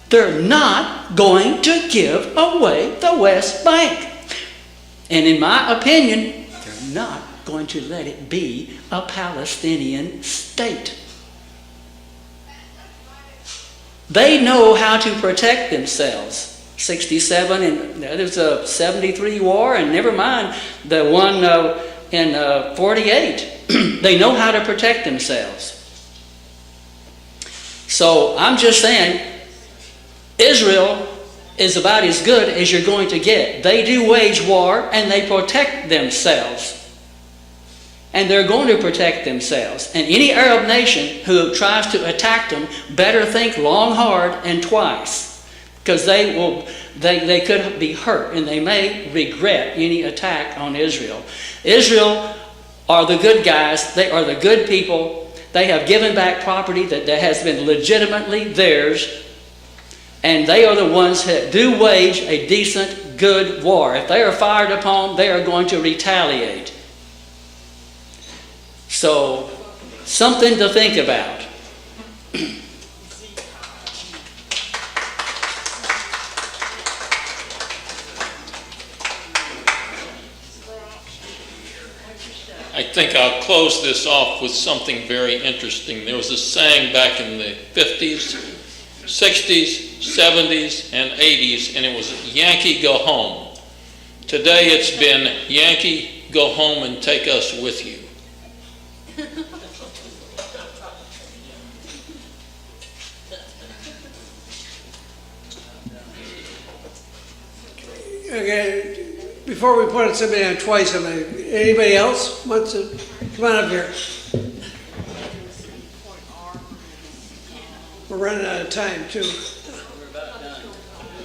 They're not going to give away the West Bank. And in my opinion, they're not going to let it be a Palestinian state. They know how to protect themselves. 67 and there's a 73 war, and never mind the one in 48. They know how to protect themselves. So I'm just saying, Israel is about as good as you're going to get. They do wage war and they protect themselves. And they're going to protect themselves. And any Arab nation who tries to attack them better think long, hard, and twice. Because they could be hurt and they may regret any attack on Israel. Israel are the good guys. They are the good people. They have given back property that has been legitimately theirs. And they are the ones that do wage a decent, good war. If they are fired upon, they are going to retaliate. So, something to think about. I think I'll close this off with something very interesting. There was a saying back in the 50s, 60s, 70s, and 80s, and it was Yankee go home. Today it's been Yankee go home and take us with you. Okay, before we put somebody on twice, anybody else wants to come on up here? We're running out of time too.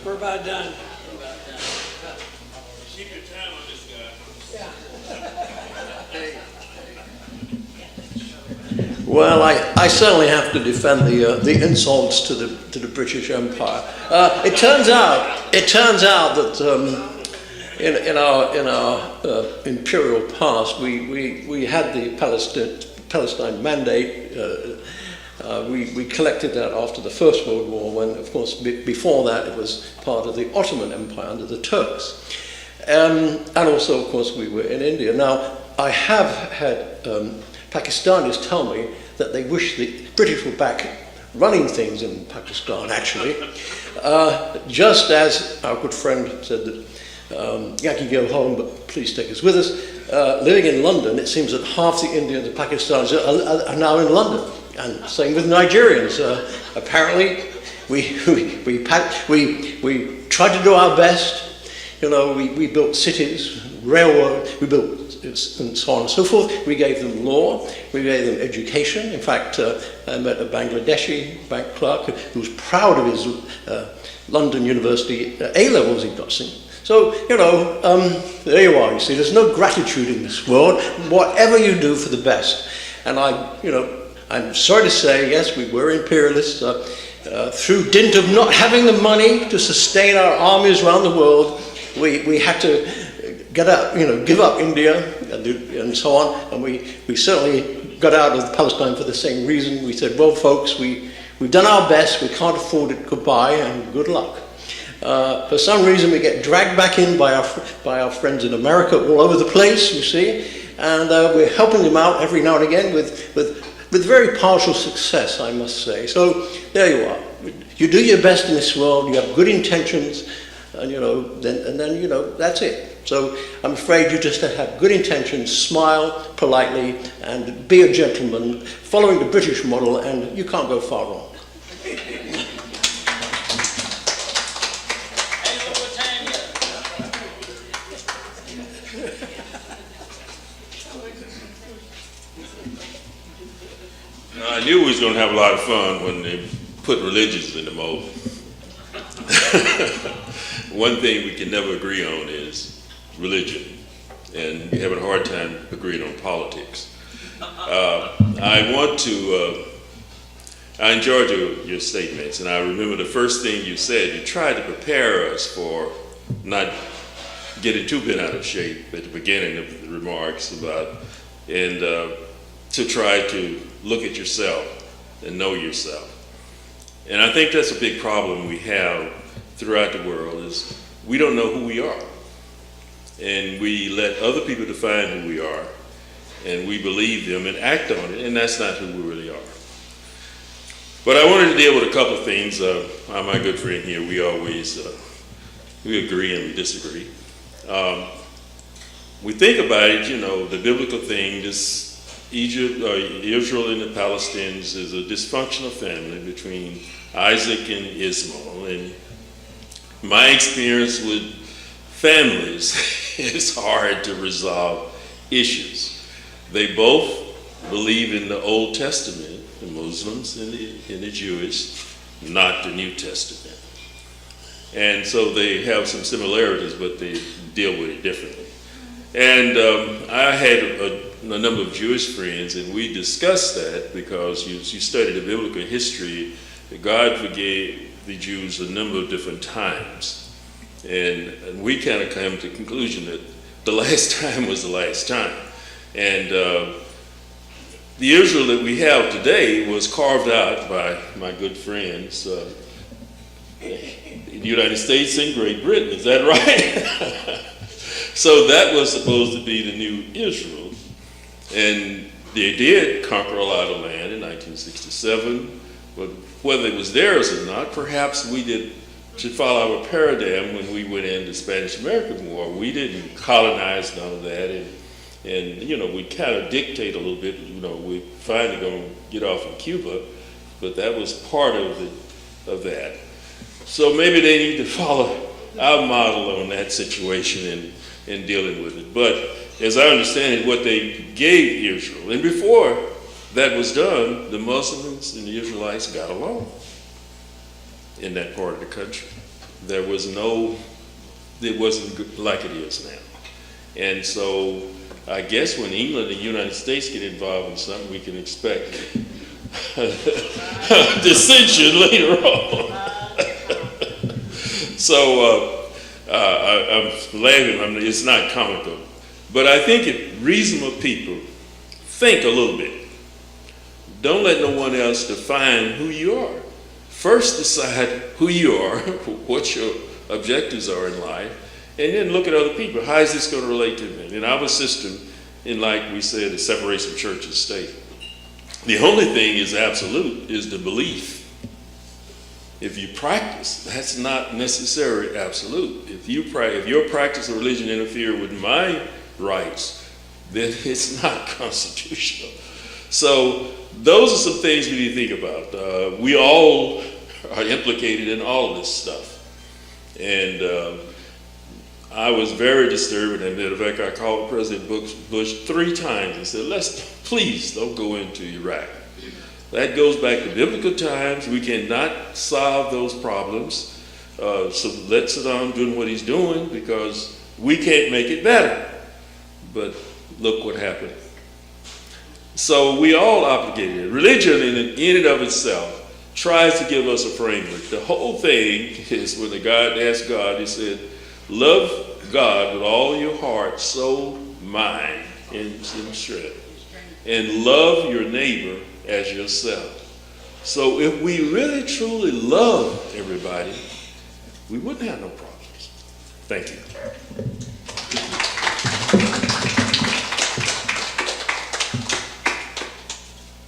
We're about done. Keep your time on this guy. Well, I certainly have to defend the insults to the British Empire. It turns out that in our imperial past we had the Palestine Mandate. We collected that after the First World War, when, of course, before that it was part of the Ottoman Empire under the Turks. And also, of course, we were in India. Now, I have had Pakistanis tell me that they wish the British were back running things in Pakistan, actually. Just as our good friend said that Yankee go home, but please take us with us. Living in London, it seems that half the Indians and Pakistanis are now in London. And same with Nigerians. Apparently, we tried to do our best. You know, we built cities, railroad, we built and so on and so forth. We gave them law, we gave them education. In fact, I met a Bangladeshi bank clerk who was proud of his London University A-levels he'd got. So, you know, there you are. You see, there's no gratitude in this world. Whatever you do for the best. And I'm sorry to say, yes, we were imperialists. Through dint of not having the money to sustain our armies around the world, we had to get out, give up India and so on. And we certainly got out of Palestine for the same reason. We said, well, folks, we've done our best. We can't afford it. Goodbye and good luck. For some reason, we get dragged back in by our friends in America all over the place, you see. And we're helping them out every now and again with very partial success, I must say. So there you are. You do your best in this world. You have good intentions, and then that's it. So I'm afraid you just have good intentions, smile politely, and be a gentleman, following the British model, and you can't go far wrong. I knew we was going to have a lot of fun when they put religions in the mold. One thing we can never agree on is religion, and you're having a hard time agreeing on politics. I enjoyed your statements, and I remember the first thing you said. You tried to prepare us for not getting too bent out of shape at the beginning of the remarks and to try to look at yourself and know yourself. And I think that's a big problem we have throughout the world, is we don't know who we are. And we let other people define who we are, and we believe them and act on it, and that's not who we really are. But I wanted to deal with a couple of things. My good friend here, we agree and we disagree. We think about it, the biblical thing, this Israel and the Palestinians is a dysfunctional family between Isaac and Ishmael. And my experience with families is hard to resolve issues. They both believe in the Old Testament, the Muslims and the Jewish, not the New Testament. And so they have some similarities, but they deal with it differently. And I had a number of Jewish friends, and we discussed that because you study the biblical history, that God forgave the Jews a number of different times. And we kind of came to the conclusion that the last time was the last time. And the Israel that we have today was carved out by my good friends in the United States and Great Britain. Is that right? So that was supposed to be the new Israel. And they did conquer a lot of land in 1967, but whether it was theirs or not, perhaps we should follow our paradigm when we went into the Spanish-American War. We didn't colonize none of that, and you know, we kind of dictate a little bit. You know, we're finally going to get off of Cuba, but that was part of that. So maybe they need to follow our model on that situation in dealing with it. But as I understand it, what they gave Israel, and before that was done, the Muslims and the Israelites got along in that part of the country. It wasn't like it is now. And so I guess when England and the United States get involved in something, we can expect dissension later on. So I'm laughing, it's not comical. But I think if reasonable people think a little bit, don't let no one else define who you are. First decide who you are, what your objectives are in life, and then look at other people. How is this going to relate to me? In our system, in like we said, the separation of church and state, the only thing is absolute is the belief. If you practice, that's not necessarily absolute. If your practice of religion interfere with my rights, then it's not constitutional. So those are some things we need to think about. We all are implicated in all of this stuff. And I was very disturbed, and in fact, I called President Bush 3 times and said, please don't go into Iraq. That goes back to biblical times. We cannot solve those problems. So let Saddam do what he's doing, because we can't make it better. But look what happened. So we all obligated. Religion in and of itself tries to give us a framework. The whole thing is when God asked God, he said, love God with all your heart, soul, mind, and strength. And love your neighbor as yourself. So if we really truly love everybody, we wouldn't have no problems. Thank you.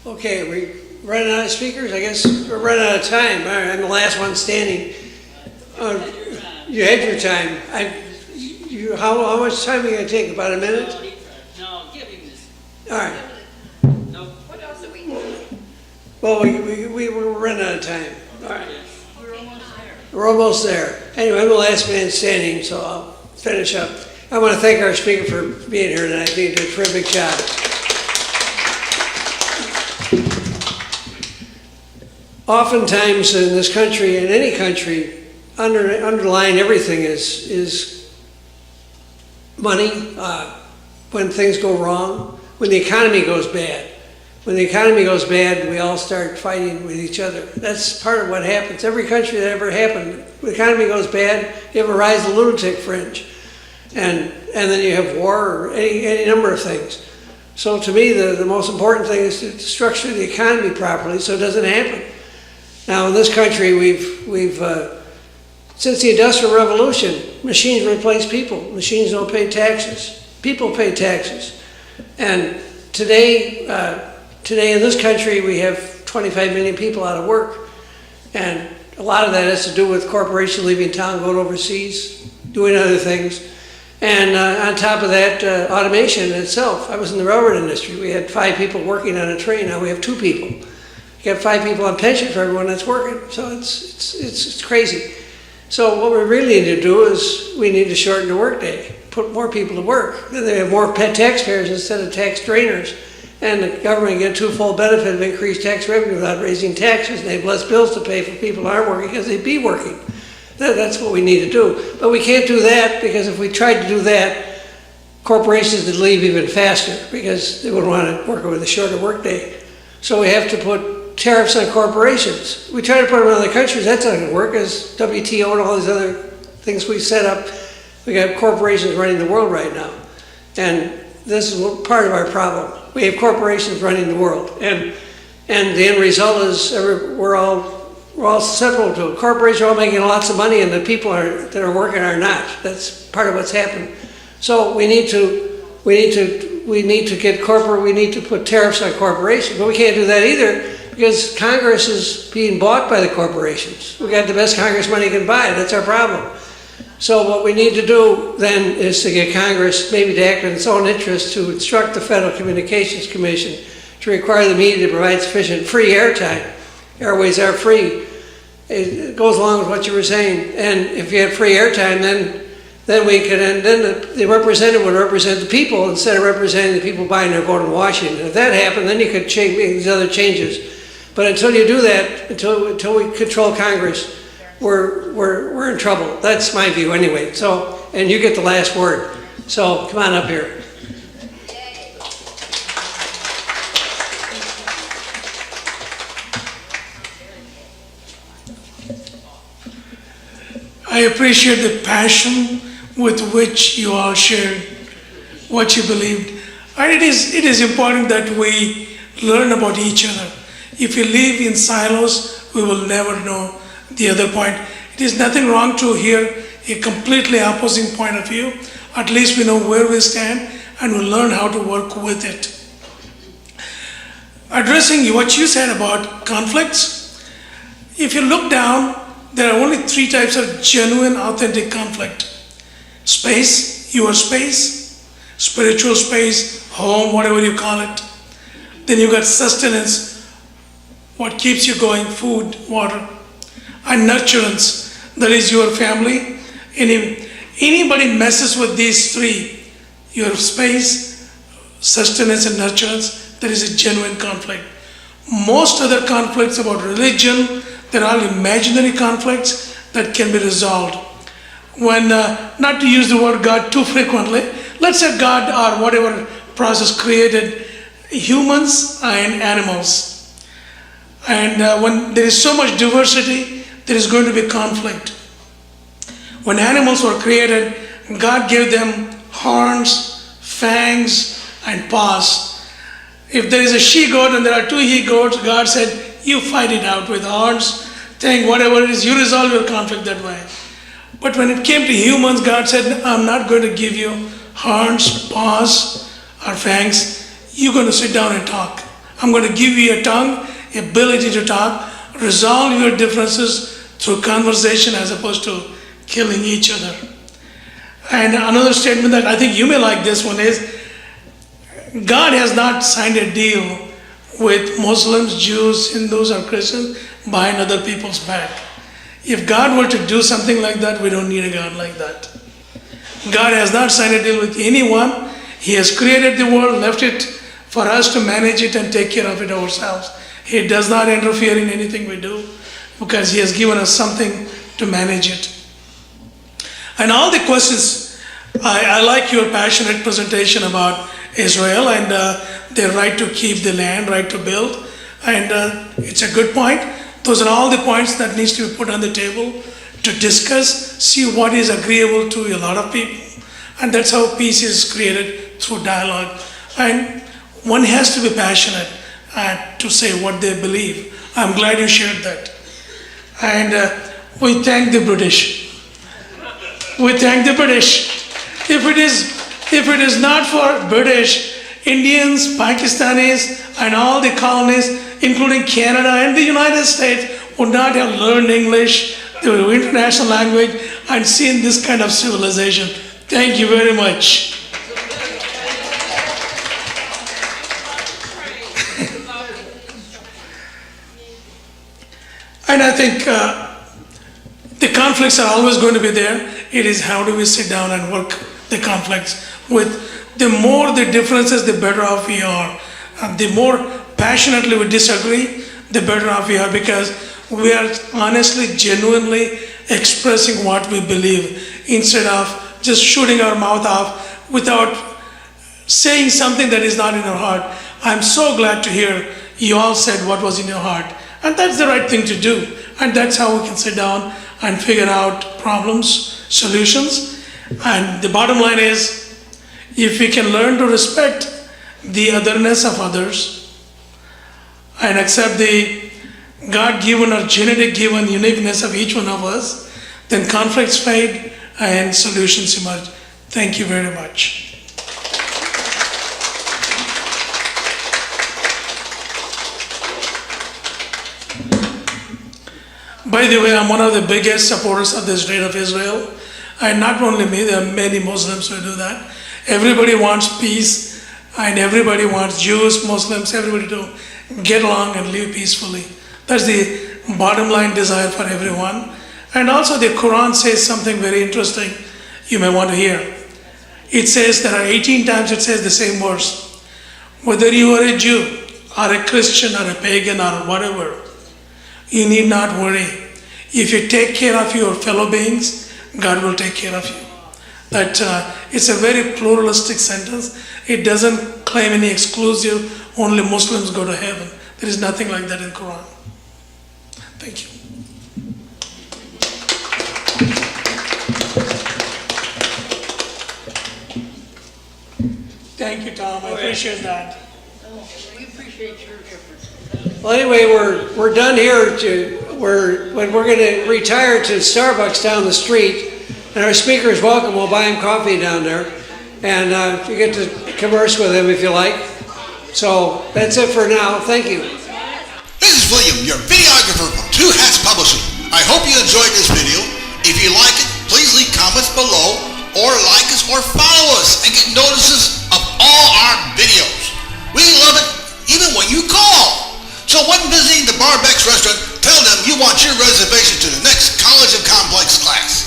Okay, we running out of speakers? I guess we're running out of time. All right, I'm the last one standing. You had your time. How much time are you going to take? About a minute? No, give him this. All right. No. What else are we doing? Well, we're running out of time. All right. We're almost there. We're almost there. Anyway, I'm the last man standing, so I'll finish up. I want to thank our speaker for being here tonight. He did a terrific job. Oftentimes in this country, in any country, underlying everything is money. When things go wrong, when the economy goes bad. When the economy goes bad, we all start fighting with each other. That's part of what happens. Every country that ever happened, when the economy goes bad, you have a rise of the lunatic fringe. And then you have war or any number of things. So to me, the most important thing is to structure the economy properly so it doesn't happen. Now in this country, we've since the Industrial Revolution, machines replace people. Machines don't pay taxes. People pay taxes. And today in this country, we have 25 million people out of work. And a lot of that has to do with corporations leaving town, going overseas, doing other things. And on top of that, automation itself. I was in the railroad industry. We had 5 people working on a train. Now we have 2 people. You got 5 people on pension for everyone that's working. So it's crazy. So what we really need to do is we need to shorten the workday, put more people to work. Then they have more pet taxpayers instead of tax drainers. And the government get 2-fold benefit of increased tax revenue without raising taxes, and they have less bills to pay for people who aren't working because they'd be working. That's what we need to do. But we can't do that, because if we tried to do that, corporations would leave even faster because they wouldn't want to work with a shorter workday. So we have to put tariffs on corporations. We try to put them in other countries, that's not going to work, as WTO and all these other things we set up. We got corporations running the world right now. And this is part of our problem. We have corporations running the world. And the end result is we're all susceptible to it. Corporations are all making lots of money, and the people that are working are not. That's part of what's happened. So we need to we need to get we need to put tariffs on corporations, but we can't do that either because Congress is being bought by the corporations. We got the best Congress money can buy. That's our problem. So what we need to do then is to get Congress maybe to act in its own interest to instruct the Federal Communications Commission to require the media to provide sufficient free airtime. Airways are free. It goes along with what you were saying. And if you have free airtime, then we can, and then the representative would represent the people instead of representing the people buying their vote in Washington. If that happened, then you could make these other changes. But until you do that, until we control Congress, we're in trouble. That's my view anyway. So, and you get the last word. So come on up here. I appreciate the passion with which you all shared what you believed. And it is important that we learn about each other. If we live in silos, we will never know the other point. It is nothing wrong to hear a completely opposing point of view. At least we know where we stand and we'll learn how to work with it. Addressing what you said about conflicts, if you look down, there are only 3 types of genuine, authentic conflict. Space, your space, spiritual space, home, whatever you call it. Then you got sustenance, what keeps you going, food, water. And nurturance, that is your family. And if anybody messes with these 3, your space, sustenance, and nurturance, there is a genuine conflict. Most other conflicts about religion, they're all imaginary conflicts that can be resolved. When, not to use the word God too frequently, let's say God or whatever process created humans and animals. And when there is so much diversity, there is going to be conflict. When animals were created, God gave them horns, fangs, and paws. If there is a she-goat and there are 2 he-goats, God said, you fight it out with horns, thing, whatever it is, you resolve your conflict that way. But when it came to humans, God said, I'm not going to give you horns, paws, or fangs. You're going to sit down and talk. I'm going to give you a tongue, ability to talk, resolve your differences through conversation as opposed to killing each other. And another statement that I think you may like this one is, God has not signed a deal with Muslims, Jews, Hindus, or Christians behind other people's back. If God were to do something like that, we don't need a God like that. God has not signed a deal with anyone. He has created the world, left it for us to manage it and take care of it ourselves. He does not interfere in anything we do because He has given us something to manage it. And all the questions, I like your passionate presentation about Israel and their right to keep the land, right to build. And it's a good point. Those are all the points that needs to be put on the table to discuss, see what is agreeable to a lot of people. And that's how peace is created, through dialogue. And one has to be passionate to say what they believe. I'm glad you shared that. And we thank the British. We thank the British. If it is not for British, Indians, Pakistanis, and all the colonies, including Canada and the United States, would not have learned English, the international language, and seen this kind of civilization. Thank you very much. And I think the conflicts are always going to be there. It is how do we sit down and work the conflicts with. The more the differences, the better off we are. And the more passionately we disagree, the better off we are, because we are honestly, genuinely expressing what we believe instead of just shooting our mouth off without saying something that is not in our heart. I'm so glad to hear you all said what was in your heart. And that's the right thing to do. And that's how we can sit down and figure out problems, solutions. And the bottom line is, if we can learn to respect the otherness of others and accept the God-given or genetic-given uniqueness of each one of us, then conflicts fade and solutions emerge. Thank you very much. By the way, I'm one of the biggest supporters of the state of Israel. And not only me, there are many Muslims who do that. Everybody wants peace, and everybody wants Jews, Muslims, everybody to get along and live peacefully. That's the bottom line desire for everyone. And also the Quran says something very interesting you may want to hear. It says, there are 18 times it says the same verse. Whether you are a Jew or a Christian or a pagan or whatever, you need not worry. If you take care of your fellow beings, God will take care of you. That it's a very pluralistic sentence. It doesn't claim any exclusive, only Muslims go to heaven. There is nothing like that in Quran. Thank you. Thank you, Tom. I appreciate that. We appreciate your efforts. Well, anyway, we're done here. We're going to retire to Starbucks down the street, and our speaker is welcome. We'll buy him coffee down there, and you get to converse with him if you like. So that's it for now. Thank you. This is William, your videographer from Two Hats Publishing. I hope you enjoyed this video. If you like it, please leave comments below, or like us, or follow us, and get notices of all our videos. We love it even when you call. So when visiting the Barbeck's restaurant, tell them you want your reservation to the next College of Complex class.